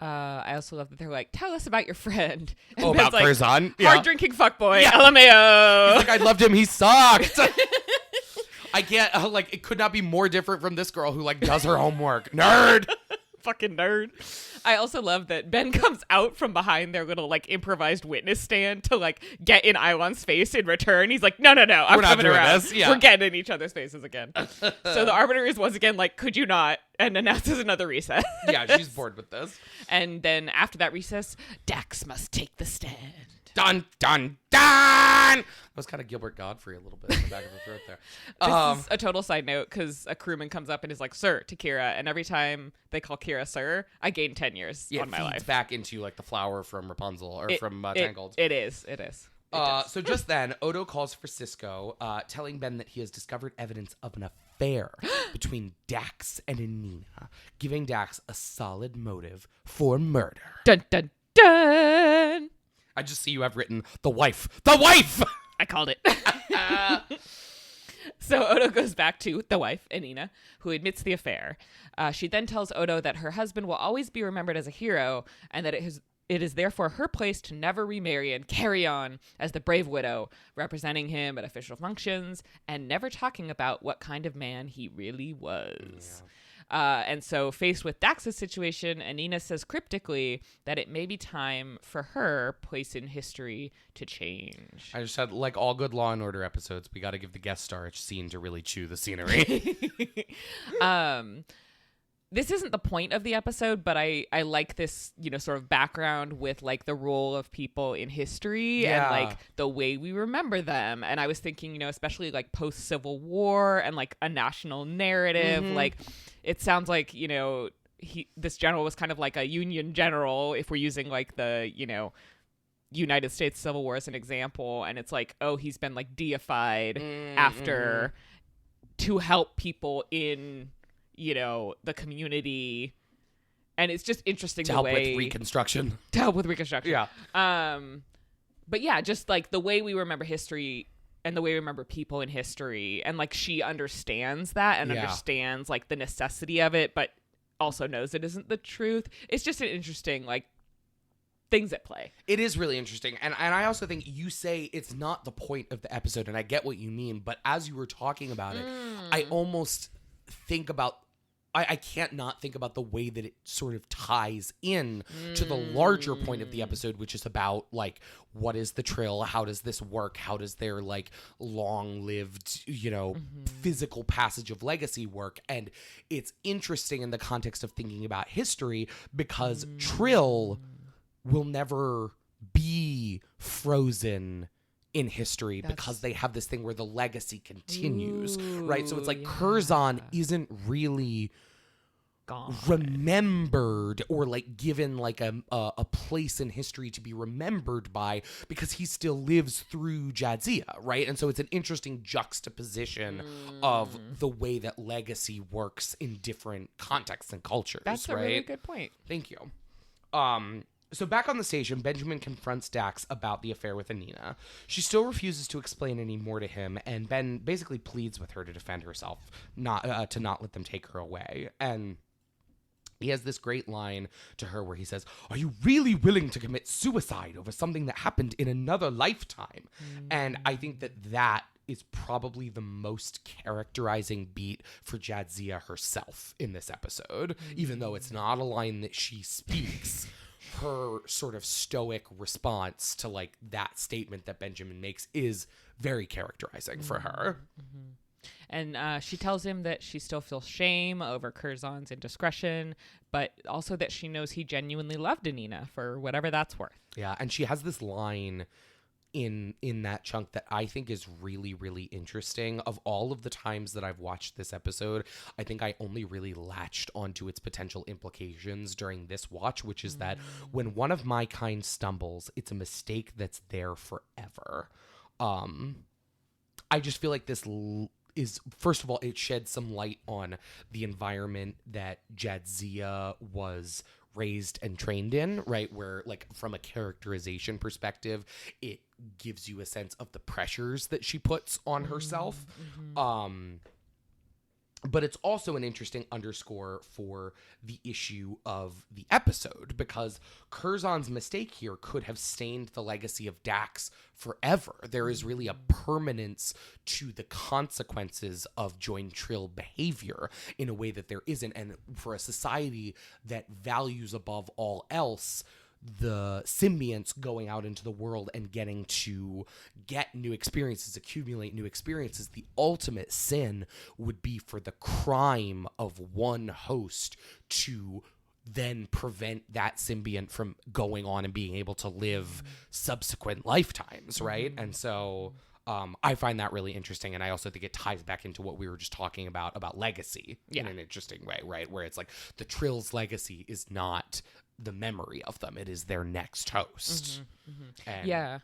S2: I also love that they're like, tell us about your friend. And
S1: Oh,
S2: Ben's
S1: about
S2: like,
S1: Curzon?
S2: hard-drinking fuckboy,
S1: Yeah.
S2: LMAO.
S1: He's like, I loved him. He sucked. I can't, like, it could not be more different from this girl who, like, does her homework. Nerd.
S2: Fucking nerd. I also love that Ben comes out from behind their little, like, improvised witness stand to, like, get in Ilon's face in return. He's like, no, I'm
S1: We're not
S2: coming
S1: doing
S2: around.
S1: this. Yeah.
S2: We're getting in each other's faces again. So the arbiter is once again like, could you not? And announces another recess.
S1: Yeah, she's bored with this.
S2: And then after that recess, Dax must take the stand.
S1: Dun, dun, dun! That was kind of Gilbert Godfrey a little bit in the back of the throat there.
S2: This is a total side note because a crewman comes up and is like, sir, to Kira. And every time they call Kira sir, I gain 10 years on my
S1: feeds
S2: life.
S1: back into, like, the flower from Rapunzel, or from Tangled.
S2: It is.
S1: So just then, Odo calls for Cisco, telling Ben that he has discovered evidence of an affair between Dax and Anina, giving Dax a solid motive for murder.
S2: Dun, dun, dun!
S1: I just see you have written, the wife! The wife!
S2: I called it. So Odo goes back to the wife, Anina, who admits the affair. She then tells Odo that her husband will always be remembered as a hero and that it is therefore her place to never remarry and carry on as the brave widow, representing him at official functions and never talking about what kind of man he really was. Yeah. And so faced with Dax's situation, Anina says cryptically that it may be time for her place in history to change.
S1: I just said, like all good Law and Order episodes, we got to give the guest star a scene to really chew the scenery.
S2: This isn't the point of the episode, but I like this, sort of background with like the role of people in history and like the way we remember them. And I was thinking, especially like post-Civil War and like a national narrative, like it sounds like, this general was kind of like a Union general if we're using like the, United States Civil War as an example. And it's like, oh, he's been like deified after to help people in the community, and it's just interesting
S1: to help with Reconstruction.
S2: Yeah. But yeah, just like the way we remember history and the way we remember people in history, and like she understands that and understands like the necessity of it, but also knows it isn't the truth. It's just an interesting like things at play.
S1: It is really interesting, and I also think you say it's not the point of the episode, and I get what you mean, but as you were talking about it, I almost think about I can't not think about the way that it sort of ties in to the larger point of the episode, which is about like, what is the Trill? How does this work? How does their like long-lived, physical passage of legacy work? And it's interesting in the context of thinking about history because Trill will never be frozen in history because they have this thing where the legacy continues, right? So it's like Curzon isn't really remembered or like given like a place in history to be remembered by because he still lives through Jadzia, right? And so it's an interesting juxtaposition of the way that legacy works in different contexts and cultures.
S2: That's a really good point.
S1: Thank you. So back on the station, Benjamin confronts Dax about the affair with Anina. She still refuses to explain any more to him, and Ben basically pleads with her to defend herself, to not let them take her away. And he has this great line to her where he says, "Are you really willing to commit suicide over something that happened in another lifetime?" And I think that is probably the most characterizing beat for Jadzia herself in this episode, even though it's not a line that she speaks. Her sort of stoic response to like that statement that Benjamin makes is very characterizing for her.
S2: And she tells him that she still feels shame over Curzon's indiscretion, but also that she knows he genuinely loved Anina for whatever that's worth.
S1: Yeah, and she has this line in that chunk that I think is really, really interesting. Of all of the times that I've watched this episode, I think I only really latched onto its potential implications during this watch, which is that when one of my kind stumbles, it's a mistake that's there forever. I just feel like this is, first of all, it sheds some light on the environment that Jadzia was raised and trained in, right? Where, like, from a characterization perspective, it gives you a sense of the pressures that she puts on herself. But it's also an interesting underscore for the issue of the episode, because Curzon's mistake here could have stained the legacy of Dax forever. There is really a permanence to the consequences of Joined Trill behavior in a way that there isn't. And for a society that values above all else the symbionts going out into the world and getting to get new experiences, accumulate new experiences, the ultimate sin would be for the crime of one host to then prevent that symbiont from going on and being able to live subsequent lifetimes, right? And so I find that really interesting, and I also think it ties back into what we were just talking about legacy in an interesting way, right? Where it's like the Trill's legacy is not the memory of them, it is their next host. And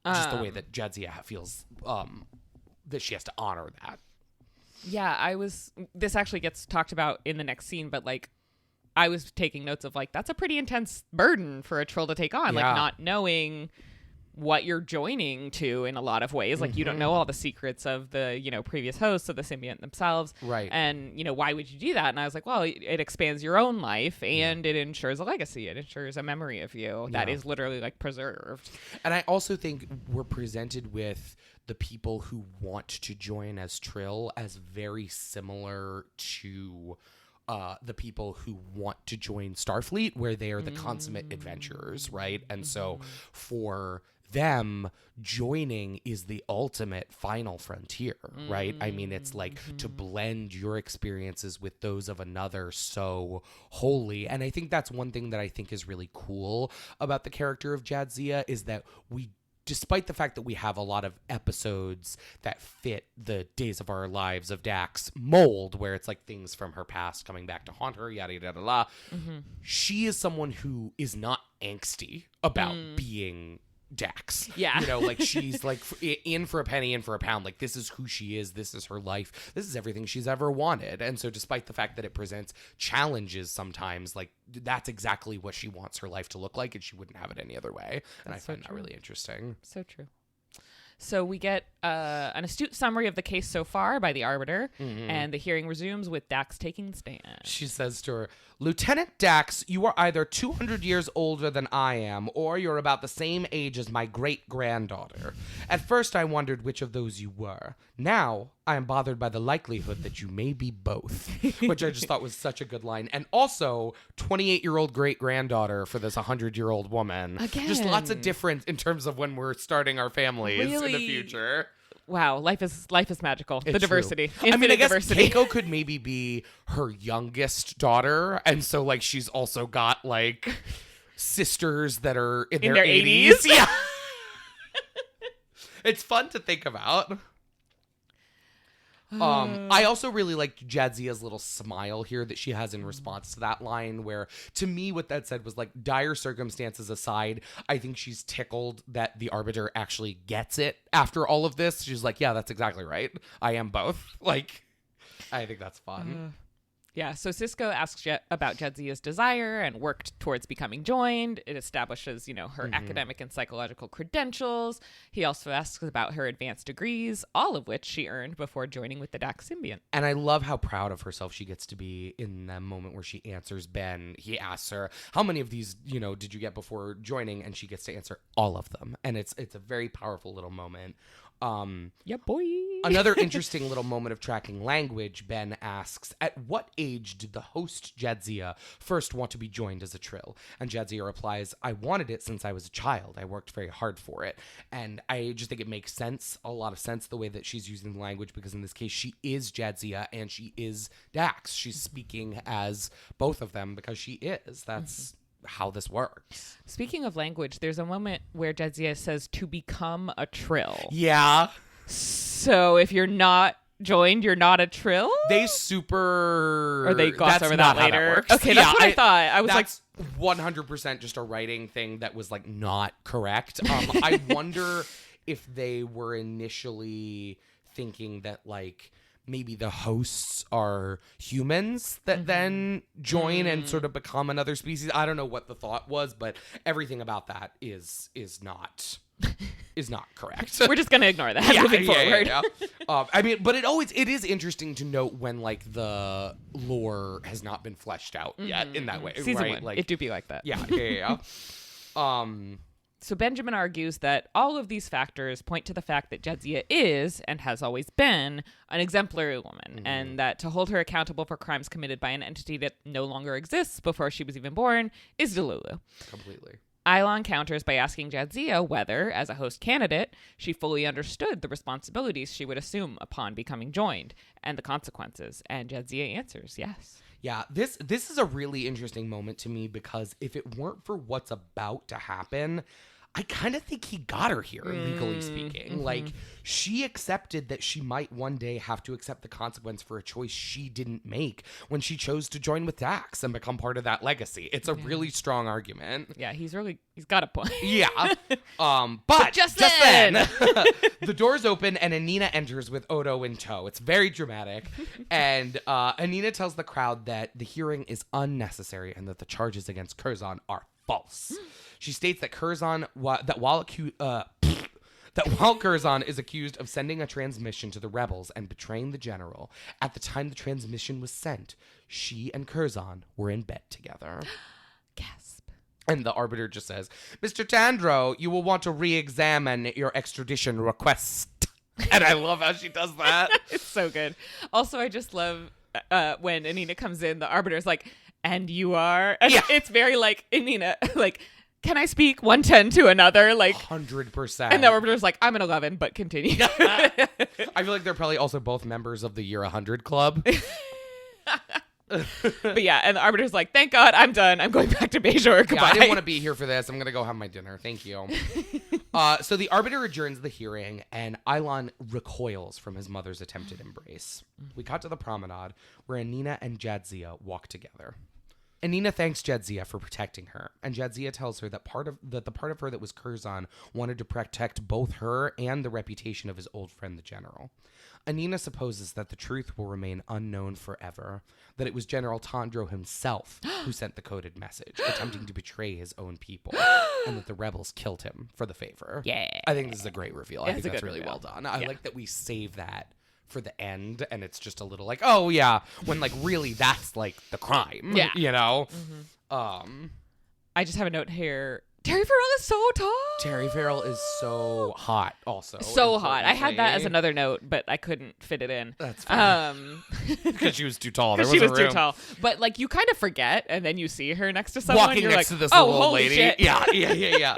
S1: just the way that Jadzia feels that she has to honor that. This actually gets talked about in the next scene, but like I was taking notes of like, that's a pretty intense burden for a Trill to take on, like not knowing
S2: what you're joining to in a lot of ways. Like, you don't know all the secrets of the, previous hosts of the symbiont themselves.
S1: Right.
S2: And, why would you do that? And I was like, well, it expands your own life and it ensures a legacy. It ensures a memory of you that is literally like preserved. And
S1: I also think we're presented with the people who want to join as Trill as very similar to the people who want to join Starfleet, where they are the consummate adventurers, right? And so for them, joining is the ultimate final frontier, right? I mean, it's like to blend your experiences with those of another so wholly. And I think that's one thing that I think is really cool about the character of Jadzia, is that despite the fact that we have a lot of episodes that fit the Days of Our Lives of Dax mold, where it's like things from her past coming back to haunt her, yada, yada, yada, she is someone who is not angsty about being Dax.
S2: Yeah.
S1: Like she's like in for a penny, in for a pound. Like, this is who she is. This is her life. This is everything she's ever wanted. And so despite the fact that it presents challenges sometimes, like, that's exactly what she wants her life to look like, and she wouldn't have it any other way. And
S2: That's
S1: I find that really interesting.
S2: So true. So we get an astute summary of the case so far by the Arbiter, and the hearing resumes with Dax taking the stand.
S1: She says to her, "Lieutenant Dax, you are either 200 years older than I am, or you're about the same age as my great-granddaughter. At first I wondered which of those you were. Now I am bothered by the likelihood that you may be both," which I just thought was such a good line. And also, 28-year-old great-granddaughter for this 100-year-old woman.
S2: Again.
S1: Just lots of difference in terms of when we're starting our families
S2: Really?
S1: in the future.
S2: Wow, life is magical.
S1: It's
S2: the diversity.
S1: True. I mean, I guess
S2: diversity.
S1: Keiko could maybe be her youngest daughter, and so like she's also got like sisters that are in their 80s. Yeah. It's fun to think about. I also really liked Jadzia's little smile here that she has in response to that line, where to me what that said was like, dire circumstances aside, I think she's tickled that the Arbiter actually gets it after all of this. She's like, yeah, that's exactly right. I am both. Like, I think that's fun.
S2: Yeah, so Cisco asks about Jadzia's desire and worked towards becoming joined. It establishes, her academic and psychological credentials. He also asks about her advanced degrees, all of which she earned before joining with the Dax symbiont.
S1: And I love how proud of herself she gets to be in the moment where she answers Ben. He asks her, how many of these, did you get before joining? And she gets to answer all of them. And it's a very powerful little moment.
S2: Yeah, boy.
S1: Another interesting little moment of tracking language, Ben asks, at what age did the host Jadzia first want to be joined as a Trill? And Jadzia replies, I wanted it since I was a child. I worked very hard for it. And I just think it makes sense, a lot of sense, the way that she's using the language, because in this case, she is Jadzia and she is Dax. She's speaking as both of them because she is. That's how this works.
S2: Speaking of language, there's a moment where Jadzia says to become a Trill.
S1: Yeah.
S2: So if you're not joined, you're not a Trill?
S1: They
S2: Or they gloss over that later?
S1: That
S2: okay, that's what I thought. I was
S1: that's like 100% just a writing thing that was like not correct. I wonder if they were initially thinking that like maybe the hosts are humans that then join and sort of become another species. I don't know what the thought was, but everything about that is not correct.
S2: We're just gonna ignore that moving forward.
S1: Yeah. I mean, but it is interesting to note when like the lore has not been fleshed out yet in that way.
S2: Season
S1: right?
S2: 1,
S1: Like,
S2: it do be like that.
S1: Yeah.
S2: So Benjamin argues that all of these factors point to the fact that Jadzia is, and has always been, an exemplary woman, and that to hold her accountable for crimes committed by an entity that no longer exists before she was even born is Delulu.
S1: Completely.
S2: Ilon counters by asking Jadzia whether, as a host candidate, she fully understood the responsibilities she would assume upon becoming joined, and the consequences, and Jadzia answers yes.
S1: Yeah, this is a really interesting moment to me, because if it weren't for what's about to happen, I kind of think he got her here, legally speaking. Like, she accepted that she might one day have to accept the consequence for a choice she didn't make when she chose to join with Dax and become part of that legacy. It's a really strong argument.
S2: Yeah, he's got a point.
S1: Yeah. But just then the doors open and Anina enters with Odo in tow. It's very dramatic. And Anina tells the crowd that the hearing is unnecessary and that the charges against Curzon are false. She states that Curzon, that while Curzon is accused of sending a transmission to the rebels and betraying the general, at the time the transmission was sent, she and Curzon were in bed together.
S2: Gasp.
S1: And the arbiter just says, Mr. Tandro, you will want to re-examine your extradition request. And I love how she does that.
S2: It's so good. Also, I just love when Anina comes in, the arbiter's like, and you are? And it's very like, Anina, like, can I speak 110 to another? Like
S1: 100%.
S2: And the arbiter's like, I'm an 11, but continue.
S1: I feel like they're probably also both members of the Year 100 Club.
S2: But yeah, and the arbiter's like, thank God, I'm done. I'm going back to Bajor. Goodbye.
S1: Yeah, I didn't want to be here for this. I'm going to go have my dinner. Thank you. So the arbiter adjourns the hearing, and Eilon recoils from his mother's attempted embrace. We got to the promenade, where Anina and Jadzia walk together. Anina thanks Jadzia for protecting her, and Jadzia tells her that the part of her that was Curzon wanted to protect both her and the reputation of his old friend, the general. Anina supposes that the truth will remain unknown forever, that it was General Tandro himself who sent the coded message, attempting to betray his own people, and that the rebels killed him for the favor.
S2: Yeah.
S1: I think this is a great reveal. I think that's really
S2: reveal.
S1: well done. I like that we save that for the end, and it's just a little like, oh yeah, when like really that's like the crime.
S2: Yeah.
S1: You know?
S2: I just have a note here. Terry Farrell is so tall.
S1: Terry Farrell is so hot also.
S2: So hot. I had that as another note, but I couldn't fit it in.
S1: That's fine. Because she was too tall. There
S2: She was
S1: room.
S2: too tall. But like you kind of forget, and then you see her next to someone.
S1: Walking
S2: you're
S1: next
S2: like,
S1: to this
S2: oh,
S1: little
S2: holy
S1: lady.
S2: shit.
S1: Yeah.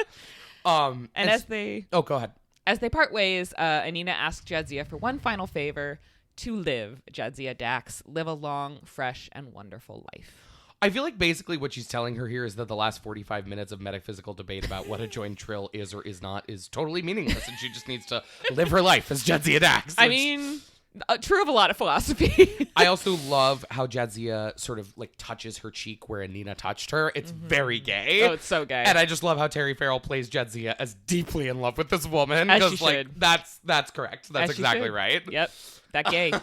S1: And
S2: as they
S1: go ahead.
S2: As they part ways, Anina asks Jadzia for one final favor: to live, Jadzia Dax, live a long, fresh, and wonderful life.
S1: I feel like basically what she's telling her here is that the last 45 minutes of metaphysical debate about what a joined trill is or is not is totally meaningless, and she just needs to live her life as Jadzia Dax.
S2: I mean, true of a lot of philosophy.
S1: I also love how Jadzia sort of like touches her cheek where Anina touched her. It's very gay.
S2: Oh, it's so gay.
S1: And I just love how Terry Farrell plays Jadzia as deeply in love with this woman.
S2: As she
S1: Because like
S2: should.
S1: that's correct. That's
S2: As she
S1: exactly
S2: should.
S1: right.
S2: Yep, that gay.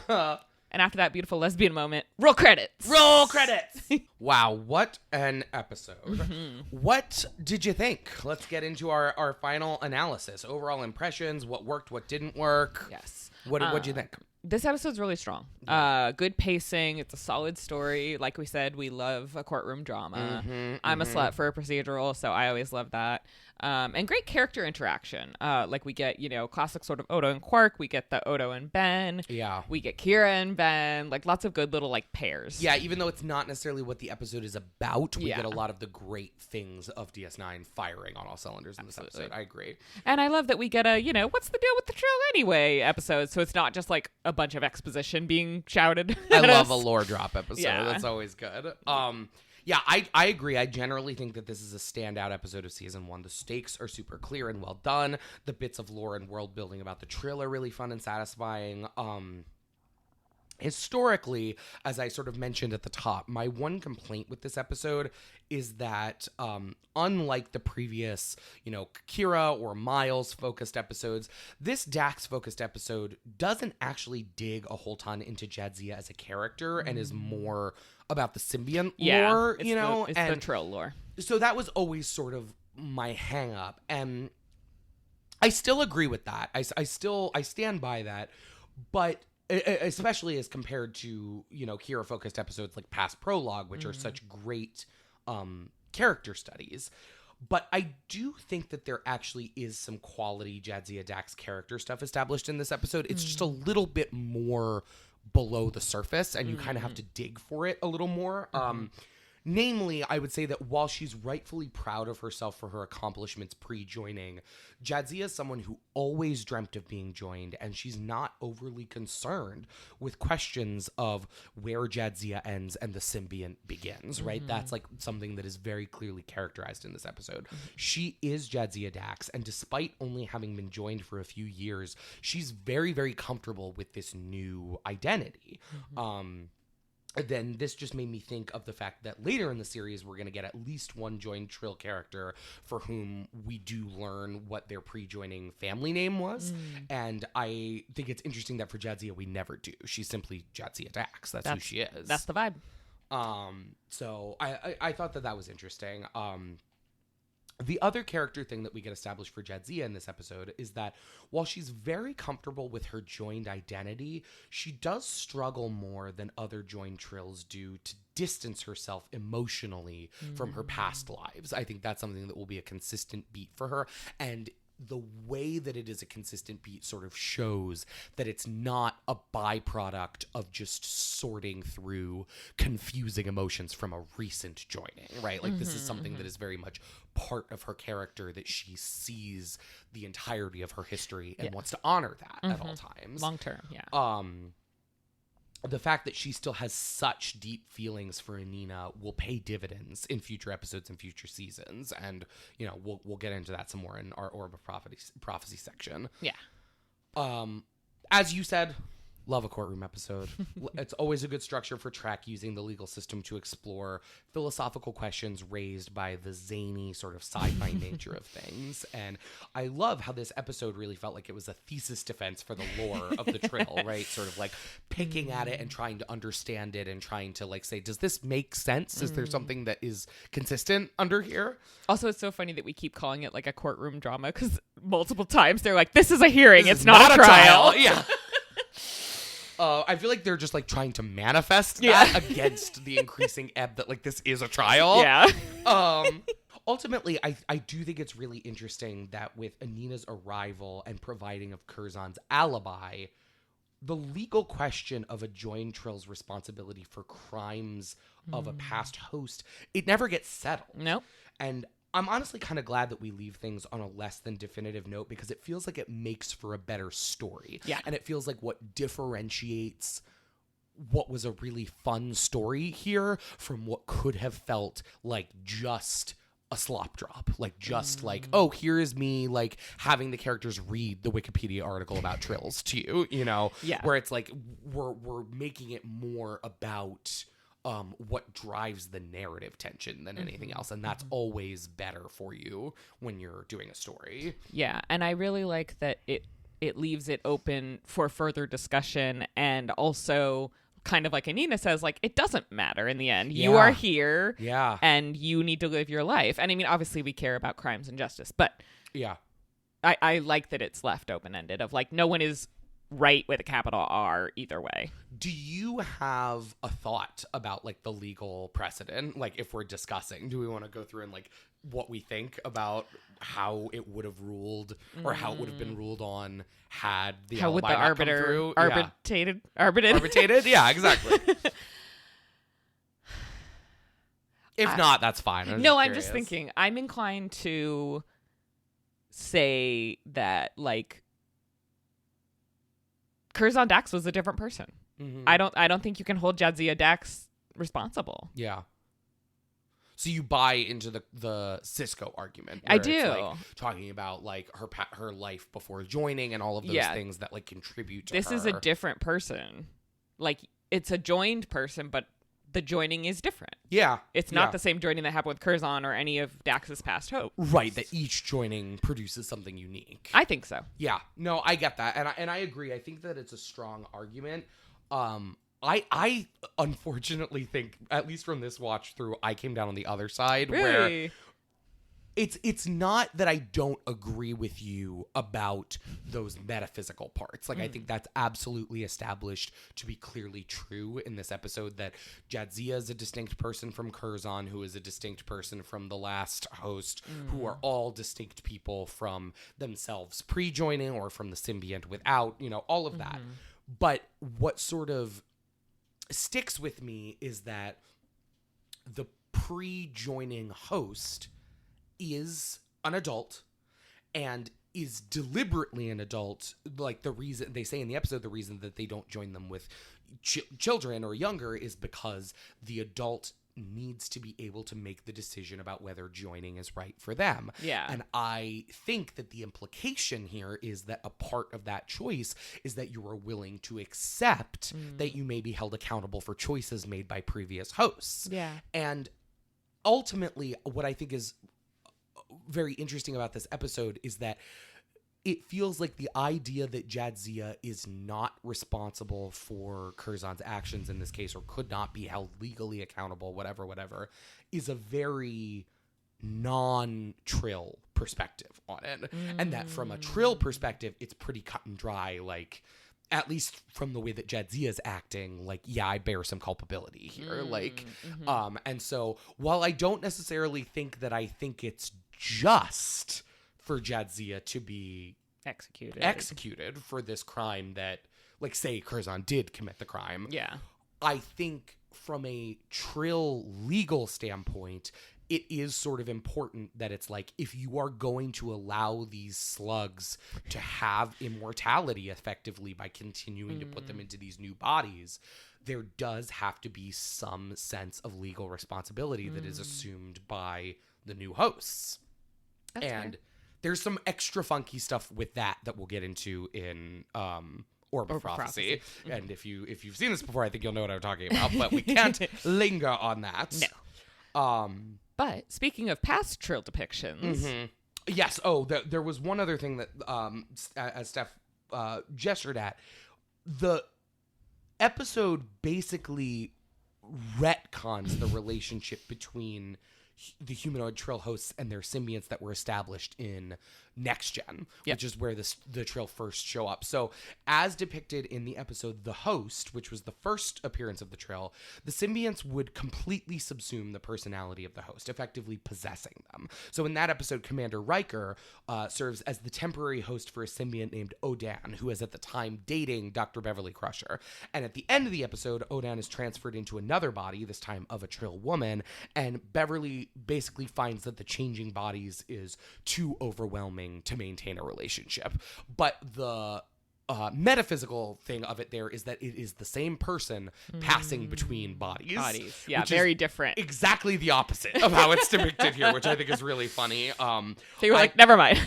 S2: And after that beautiful lesbian moment, roll credits.
S1: Roll credits. Wow, what an episode. What did you think? Let's get into our final analysis. Overall impressions, what worked, what didn't work.
S2: Yes.
S1: What'd you think?
S2: This episode's really strong. Good pacing. It's a solid story. Like we said, we love a courtroom drama. I'm a slut for a procedural, so I always love that. And great character interaction. Like we get, classic sort of Odo and Quark. We get the Odo and Ben.
S1: Yeah.
S2: We get Kira and Ben. Like lots of good little like pairs.
S1: Yeah, even though it's not necessarily what the episode is about, we
S2: Yeah.
S1: get a lot of the great things of DS9 firing on all cylinders in this episode. I agree.
S2: And I love that we get a, what's the deal with the trill anyway episode. So it's not just like a bunch of exposition being shouted.
S1: I
S2: at
S1: love
S2: us.
S1: a lore drop episode.
S2: Yeah.
S1: That's always good. Yeah, I agree. I generally think that this is a standout episode of season 1. The stakes are super clear and well done. The bits of lore and world building about the trill are really fun and satisfying. Historically, as I sort of mentioned at the top, my one complaint with this episode is that unlike the previous, Kira or Miles focused episodes, this Dax focused episode doesn't actually dig a whole ton into Jadzia as a character and is more about the symbiont lore,
S2: it's the trill lore.
S1: So that was always sort of my hang up, and I still agree with that. I stand by that, but especially as compared to, Kira focused episodes like Past Prologue, which are such great character studies. But I do think that there actually is some quality Jadzia Dax character stuff established in this episode. It's just a little bit more below the surface, and you kind of have to dig for it a little more. Namely, I would say that while she's rightfully proud of herself for her accomplishments pre-joining, Jadzia is someone who always dreamt of being joined, and she's not overly concerned with questions of where Jadzia ends and the symbiont begins, right? That's like something that is very clearly characterized in this episode. She is Jadzia Dax, and despite only having been joined for a few years, she's very, very comfortable with this new identity. Then this just made me think of the fact that later in the series, we're going to get at least one joined Trill character for whom we do learn what their pre-joining family name was. And I think it's interesting that for Jadzia, we never do. She's simply Jadzia Dax. That's who she is.
S2: That's the vibe.
S1: So I thought that was interesting. The other character thing that we get established for Jadzia in this episode is that while she's very comfortable with her joined identity, she does struggle more than other joined trills do to distance herself emotionally from her past lives. I think that's something that will be a consistent beat for her. And the way that it is a consistent beat sort of shows that it's not a byproduct of just sorting through confusing emotions from a recent joining, right? Like this is something that is very much part of her character, that she sees the entirety of her history and wants to honor that at all times.
S2: Long term, yeah.
S1: The fact that she still has such deep feelings for Anina will pay dividends in future episodes and future seasons, and we'll get into that some more in our Orb of Prophecy section.
S2: Yeah.
S1: As you said, love a courtroom episode. It's always a good structure for Trek, using the legal system to explore philosophical questions raised by the zany sort of sci-fi nature of things. And I love how this episode really felt like it was a thesis defense for the lore of the Trill, right? Sort of like picking at it and trying to understand it and trying to like say, does this make sense? Is there something that is consistent under here?
S2: Also, it's so funny that we keep calling it like a courtroom drama, because multiple times they're like, this is a hearing, it's not a trial.
S1: Yeah. I feel like they're just like trying to manifest that against the increasing ebb that like this is a trial.
S2: Yeah.
S1: Ultimately, I do think it's really interesting that with Anina's arrival and providing of Curzon's alibi, the legal question of a joined trill's responsibility for crimes of a past host, it never gets settled.
S2: Nope.
S1: And I'm honestly kind of glad that we leave things on a less than definitive note, because it feels like it makes for a better story.
S2: Yeah.
S1: And it feels like what differentiates what was a really fun story here from what could have felt like just a slop drop. Like just like, oh, here is me like having the characters read the Wikipedia article about trills to you,
S2: Yeah.
S1: where it's like we're making it more about what drives the narrative tension than anything else. And that's always better for you when you're doing a story.
S2: Yeah. And I really like that it leaves it open for further discussion, and also kind of like Anina says, like, it doesn't matter in the end. You are here.
S1: Yeah.
S2: And you need to live your life. And I mean, obviously we care about crimes and justice, but
S1: Yeah.
S2: I like that it's left open-ended, of like, no one is right with a capital R either way.
S1: Do you have a thought about like the legal precedent? Like if we're discussing, do we want to go through and like what we think about how it would have ruled or how it would have been ruled on had the
S2: How would the
S1: alibi not come
S2: arbiter
S1: through?
S2: arbitrated?
S1: Yeah, exactly. If not, that's fine.
S2: I'm just thinking, I'm inclined to say that like Curzon Dax was a different person.
S1: Mm-hmm.
S2: I don't think you can hold Jadzia Dax responsible.
S1: Yeah. So you buy into the Cisco argument.
S2: I
S1: where
S2: do.
S1: It's like talking about like her life before joining and all of those things that like contribute to
S2: this
S1: her.
S2: is a different person. Like it's a joined person, but the joining is different.
S1: Yeah.
S2: It's not the same joining that happened with Curzon or any of Dax's past hopes.
S1: Right, that each joining produces something unique.
S2: I think so.
S1: Yeah. No, I get that. And I agree. I think that it's a strong argument. I unfortunately think, at least from this watch through, I came down on the other side
S2: Really?
S1: where it's not that I don't agree with you about those metaphysical parts. Like I think that's absolutely established to be clearly true in this episode, that Jadzia is a distinct person from Curzon, who is a distinct person from the last host, who are all distinct people from themselves pre-joining or from the symbiont without, all of that. But what sort of sticks with me is that the pre-joining host is an adult and is deliberately an adult. Like the reason they say in the episode, the reason that they don't join them with children or younger is because the adult needs to be able to make the decision about whether joining is right for them.
S2: Yeah.
S1: And I think that the implication here is that a part of that choice is that you are willing to accept that you may be held accountable for choices made by previous hosts.
S2: Yeah.
S1: And ultimately, what I think is very interesting about this episode is that it feels like the idea that Jadzia is not responsible for Curzon's actions in this case, or could not be held legally accountable, whatever, is a very non-Trill perspective on it. And that from a Trill perspective, it's pretty cut and dry, like, at least from the way that Jadzia's acting, like, yeah, I bear some culpability here. And so while I don't necessarily think that I think it's just for Jadzia to be executed for this crime that, like, say Curzon did commit the crime.
S2: Yeah.
S1: I think from a Trill legal standpoint, it is sort of important that it's like, if you are going to allow these slugs to have immortality effectively by continuing to put them into these new bodies, there does have to be some sense of legal responsibility that is assumed by the new hosts.
S2: That's
S1: and
S2: fair.
S1: There's some extra funky stuff with that we'll get into in Orb of Prophecy. And if you've seen this before, I think you'll know what I'm talking about, but we can't linger on that.
S2: No. But speaking of past Trill depictions.
S1: Yes. Oh, there was one other thing that, as Steph gestured at, the episode basically retcons the relationship between the humanoid Trill hosts and their symbionts that were established in Next Gen, which is where the Trill first show up. So as depicted in the episode The Host, which was the first appearance of the Trill, the symbionts would completely subsume the personality of the host, effectively possessing them. So in that episode, Commander Riker serves as the temporary host for a symbiont named Odan, who is at the time dating Dr. Beverly Crusher. And at the end of the episode, Odan is transferred into another body, this time of a Trill woman, and Beverly basically finds that the changing bodies is too overwhelming to maintain a relationship. But the metaphysical thing of it there is that it is the same person passing between bodies.
S2: Yeah, very different.
S1: Exactly the opposite of how it's depicted here, which I think is really funny.
S2: So you were like, never mind.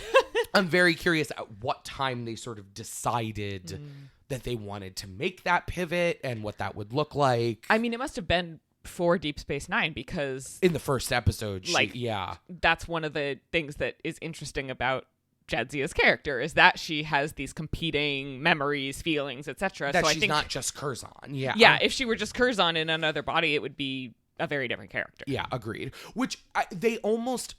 S1: I'm very curious at what time they sort of decided that they wanted to make that pivot and what that would look like.
S2: I mean, it must have been for Deep Space Nine, because
S1: in the first episode,
S2: that's one of the things that is interesting about Jadzia's character, is that she has these competing memories, feelings, etc.
S1: That
S2: so
S1: she's
S2: I think
S1: not just Curzon.
S2: Yeah, if she were just Curzon in another body, it would be a very different character.
S1: Yeah, agreed. Which they almost,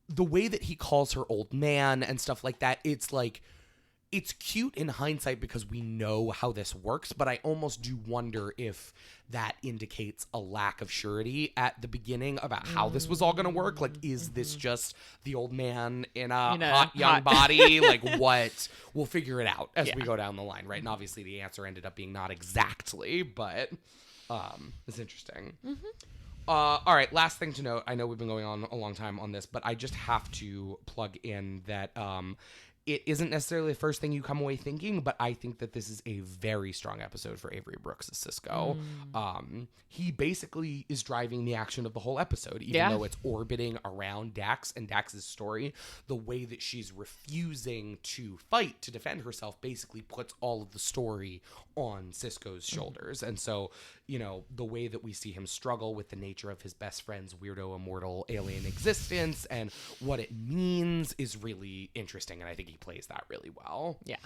S1: the way that he calls her old man and stuff like that, it's like, it's cute in hindsight because we know how this works, but I almost do wonder if that indicates a lack of surety at the beginning about how this was all going to work. Like, is this just the old man in a hot young body? Like, what? We'll figure it out as we go down the line, right? And obviously the answer ended up being not exactly, but it's interesting. All right, last thing to note. I know we've been going on a long time on this, but I just have to plug in that it isn't necessarily the first thing you come away thinking, but I think that this is a very strong episode for Avery Brooks as Cisco. He basically is driving the action of the whole episode, even though it's orbiting around Dax and Dax's story. The way that she's refusing to fight to defend herself basically puts all of the story on Cisco's shoulders. And so, you know, the way that we see him struggle with the nature of his best friend's weirdo immortal alien existence and what it means is really interesting. And I think he plays that really well.
S2: Yeah.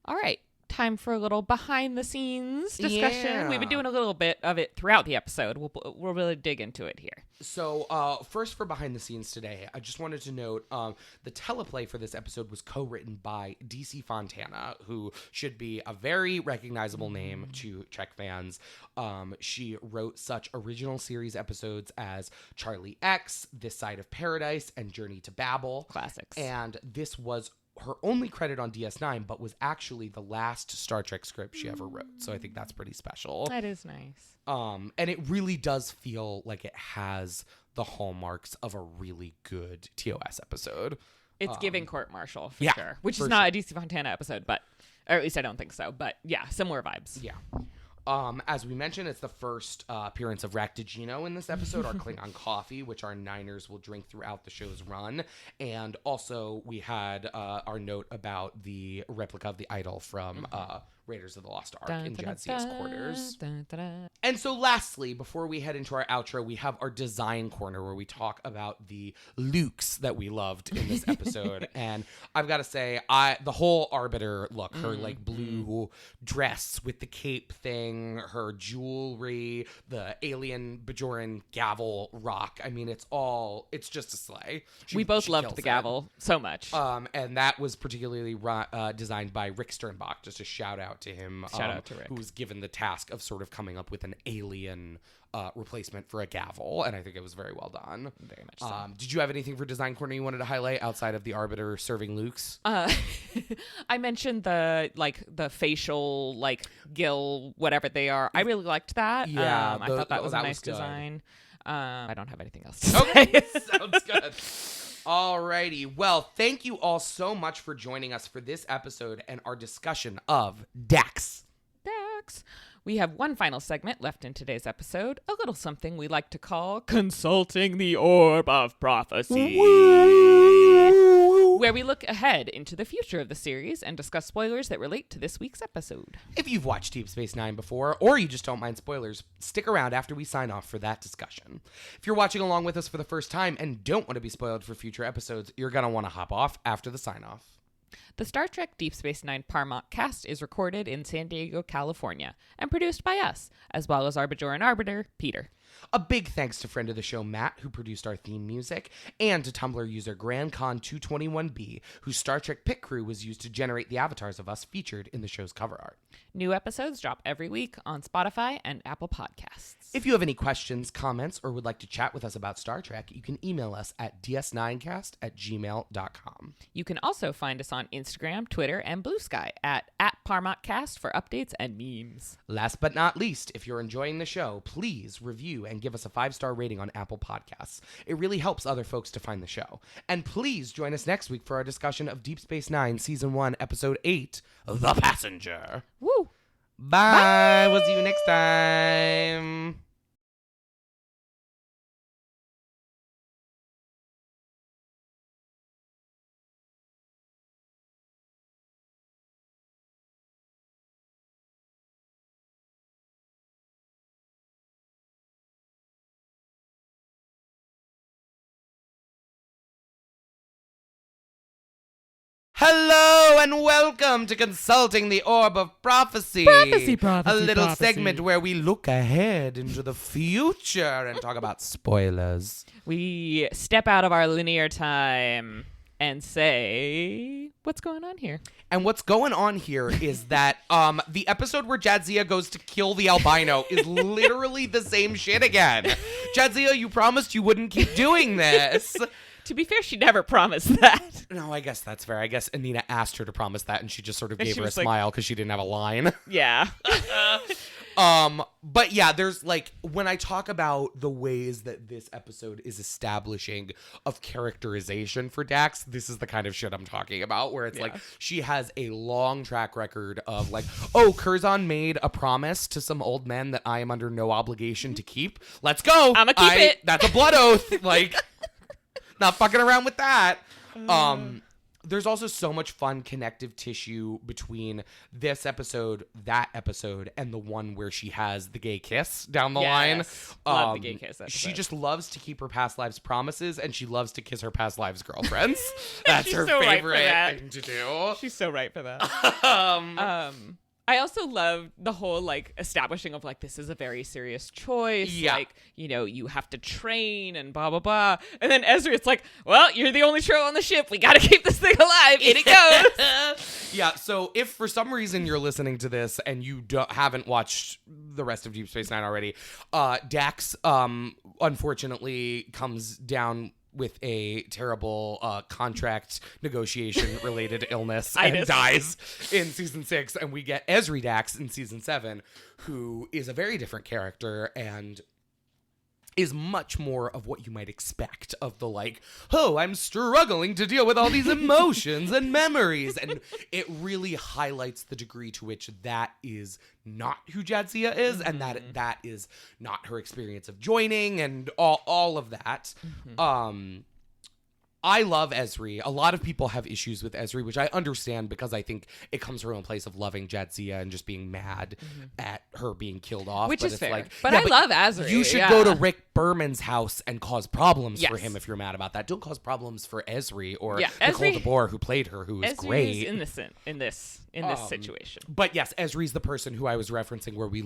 S2: All right. Time for a little behind the scenes discussion.
S1: Yeah.
S2: We've been doing a little bit of it throughout the episode. We'll really dig into it here.
S1: So first for behind the scenes today, I just wanted to note the teleplay for this episode was co-written by DC Fontana, who should be a very recognizable name to Trek fans. She wrote such original series episodes as Charlie X, This Side of Paradise, and Journey to Babel.
S2: Classics.
S1: And this was her only credit on DS9, but was actually the last Star Trek script she ever wrote. So I think that's pretty special.
S2: That is nice.
S1: And it really does feel like it has the hallmarks of a really good TOS episode.
S2: It's giving Court Martial for
S1: yeah,
S2: sure, which
S1: for
S2: is not
S1: sure.
S2: a DC Fontana episode, but, or at least I don't think so. But yeah, similar vibes.
S1: Yeah. As we mentioned, it's the first appearance of Raktajino in this episode, our Klingon coffee, which our Niners will drink throughout the show's run. And also, we had our note about the replica of the idol from Raiders of the Lost Ark in Jadzia's quarters. And so lastly, before we head into our outro, we have our design corner where we talk about the looks that we loved in this episode. And I've got to say, the whole Arbiter look, her like blue dress with the cape thing, her jewelry, the alien Bajoran gavel rock. I mean, it's just a sleigh.
S2: We both loved the gavel so much.
S1: And that was particularly designed by Rick Sternbach. Just a shout out to him.
S2: Shout out to Rick.
S1: Who was given the task of sort of coming up with an alien replacement for a gavel, and I think it was very well done.
S2: Very much so.
S1: Did you have anything for design corner you wanted to highlight outside of the Arbiter serving Lukes?
S2: I mentioned the facial gill, whatever they are. I really liked that.
S1: Yeah,
S2: I thought that was a nice design. I don't have anything else to say.
S1: Okay, sounds good. Alrighty. Well, thank you all so much for joining us for this episode and our discussion of Dax.
S2: We have one final segment left in today's episode, a little something we like to call Consulting the Orb of Prophecy, where we look ahead into the future of the series and discuss spoilers that relate to this week's episode.
S1: If you've watched Deep Space Nine before, or you just don't mind spoilers, stick around after we sign off for that discussion. If you're watching along with us for the first time and don't want to be spoiled for future episodes, you're going to want to hop off after the sign-off.
S2: The Star Trek Deep Space Nine Paramount cast is recorded in San Diego, California, and produced by us, as well as our Bajoran Arbiter, Peter.
S1: A big thanks to friend of the show, Matt, who produced our theme music, and to Tumblr user GrandCon221B, whose Star Trek pit crew was used to generate the avatars of us featured in the show's cover art.
S2: New episodes drop every week on Spotify and Apple Podcasts.
S1: If you have any questions, comments, or would like to chat with us about Star Trek, you can email us at ds9cast@gmail.com.
S2: You can also find us on Instagram, Twitter, and Blue Sky at ParmountCast for updates and memes.
S1: Last but not least, if you're enjoying the show, please review and give us a 5-star rating on Apple Podcasts. It really helps other folks to find the show. And please join us next week for our discussion of Deep Space Nine, Season 1, Episode 8, The Passenger.
S2: Woo!
S1: Bye! We'll see you next time! Hello and welcome to Consulting the Orb of Prophecy.
S2: Prophecy,
S1: a little
S2: prophecy.
S1: segment where we look ahead into the future and talk about spoilers.
S2: We step out of our linear time and say, what's going on here?
S1: And what's going on here is that the episode where Jadzia goes to kill the albino is literally the same shit again. Jadzia, you promised you wouldn't keep doing this.
S2: To be fair, she never promised that.
S1: No, I guess that's fair. I guess Anina asked her to promise that, and she just sort of gave her a
S2: was like-
S1: smile because she didn't have a line.
S2: Yeah.
S1: But yeah, there's when I talk about the ways that this episode is establishing of characterization for Dax, this is the kind of shit I'm talking about, where it's she has a long track record of Curzon made a promise to some old men that I am under no obligation to keep. Let's go.
S2: I'ma keep it.
S1: That's a blood oath. Not fucking around with that. There's also so much fun connective tissue between this episode, that episode, and the one where she has the gay kiss down the line.
S2: Love the gay kiss episode.
S1: She just loves to keep her past lives promises, and she loves to kiss her past lives girlfriends. That's
S2: She's
S1: her
S2: so right
S1: favorite
S2: for that.
S1: thing to do.
S2: She's so right for that. I also love the whole establishing of this is a very serious choice.
S1: Yeah.
S2: You have to train and blah, blah, blah. And then Ezra, it's well, you're the only show on the ship. We got to keep this thing alive. In it goes.
S1: Yeah. So if for some reason you're listening to this and you haven't watched the rest of Deep Space Nine already, Dax, unfortunately comes down with a terrible contract negotiation related illness and dies in season 6, and we get Ezri Dax in season 7, who is a very different character and is much more of what you might expect of the I'm struggling to deal with all these emotions and memories, and it really highlights the degree to which that is not who Jadzia is, and that is not her experience of joining and all of that. I love Ezri. A lot of people have issues with Ezri, which I understand because I think it comes from a place of loving Jadzia and just being mad at her being killed off.
S2: Which
S1: but
S2: is
S1: it's
S2: fair.
S1: like,
S2: But
S1: yeah,
S2: I love Ezri.
S1: You should
S2: yeah.
S1: go to Rick Berman's house and cause problems for
S2: Yes.
S1: him if you're mad about that. Don't cause problems for Ezri or
S2: Yeah,
S1: Nicole
S2: Ezri-
S1: DeBoer, who played her, who is
S2: Ezri
S1: great.
S2: is innocent in this situation.
S1: But yes, Ezri's the person who I was referencing where we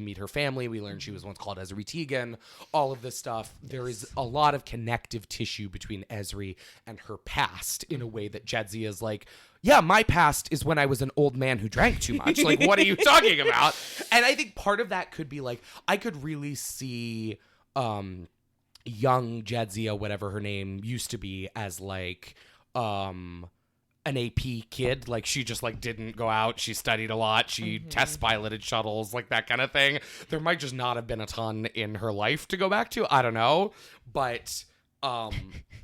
S1: meet her family. We learn she was once called Ezri Tegan. All of this stuff. There is a lot of connective tissue between Ezri and her past in a way that Jadzia is like, yeah, my past is when I was an old man who drank too much. Like, what are you talking about? And I think part of that could be like, I could really see young Jadzia, whatever her name used to be, as like an AP kid. Like, she just like didn't go out. She studied a lot. She test piloted shuttles, like that kind of thing. There might just not have been a ton in her life to go back to. I don't know. But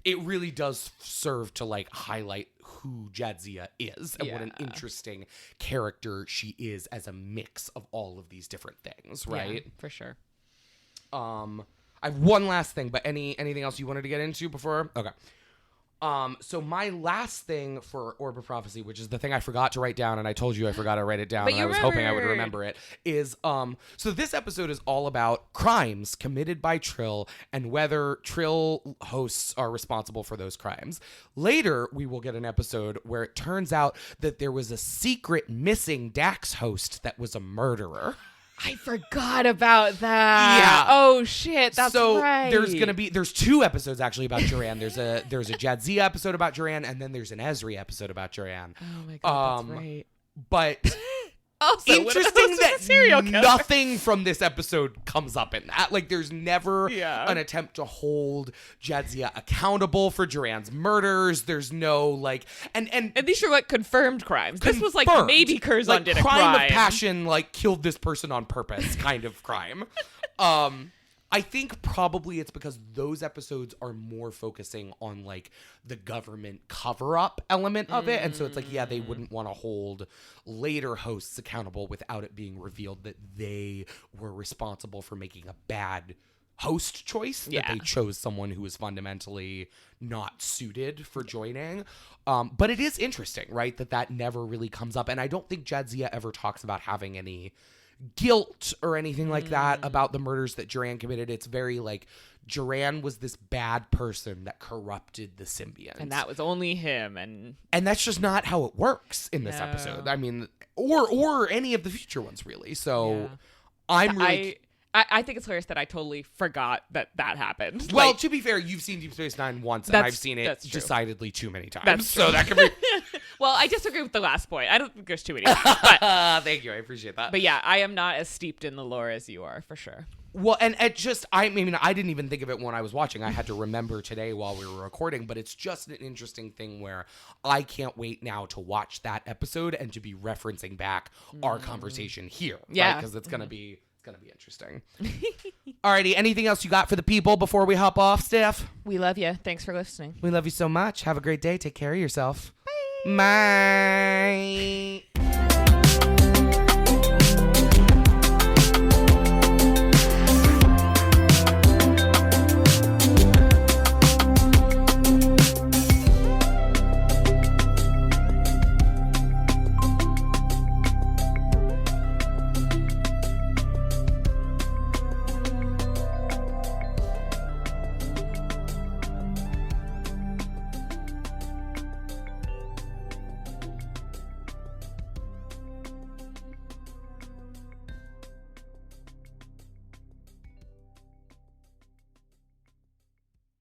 S1: it really does serve to like highlight who Jadzia is and what an interesting character she is as a mix of all of these different things, right?
S2: Yeah, for sure.
S1: I have one last thing, but anything else you wanted to get into before? Okay. So my last thing for Orb of Prophecy, which is the thing I forgot to write down, and I told you I forgot to write it down,
S2: But
S1: and
S2: you
S1: I was hoping I would
S2: remembered.
S1: remember it, is, so this episode is all about crimes committed by Trill and whether Trill hosts are responsible for those crimes. Later, we will get an episode where it turns out that there was a secret missing Dax host that was a murderer.
S2: I forgot about that.
S1: Yeah.
S2: Oh shit, that's
S1: so
S2: right.
S1: there's two episodes actually about Duran. There's a Jadzia episode about Duran, and then there's an Ezri episode about Duran.
S2: Oh my god, that's right.
S1: But
S2: Also,
S1: interesting that
S2: serial killer.
S1: nothing from this episode comes up in that. Like, there's never
S2: Yeah.
S1: an attempt to hold Jadzia accountable for Duran's murders. There's no like, and
S2: these are like confirmed crimes. This was like
S1: confirmed.
S2: maybe Curzon
S1: Like,
S2: did a
S1: crime of passion, like killed this person on purpose, kind of crime. I think probably it's because those episodes are more focusing on like the government cover-up element of it. And so it's like, yeah, they wouldn't want to hold later hosts accountable without it being revealed that they were responsible for making a bad host choice, that they chose someone who was fundamentally not suited for joining. But it is interesting, right, that never really comes up. And I don't think Jadzia ever talks about having any guilt or anything like that about the murders that Duran committed. It's very like Duran was this bad person that corrupted the symbiont,
S2: and that was only him. And
S1: that's just not how it works in this episode. I mean, or any of the future ones really. So I'm really.
S2: I think it's hilarious that I totally forgot that happened.
S1: Well,
S2: Like,
S1: to be fair, you've seen Deep Space Nine once, and I've seen it
S2: that's true.
S1: decidedly too many times.
S2: That's
S1: so
S2: true.
S1: that could be.
S2: well, I disagree with the last point. I don't think there's too many. But,
S1: Thank you, I appreciate that.
S2: but yeah, I am not as steeped in the lore as you are, for sure.
S1: Well, and it just, I mean, I didn't even think of it when I was watching. I had to remember today while we were recording, but it's just an interesting thing where I can't wait now to watch that episode and to be referencing back our conversation here.
S2: Yeah.
S1: Because it's going to be interesting. Alrighty, anything else you got for the people before we hop off, Steph?
S2: We love you. Thanks for listening.
S1: We love you so much. Have a great day. Take care of yourself. Bye. Bye.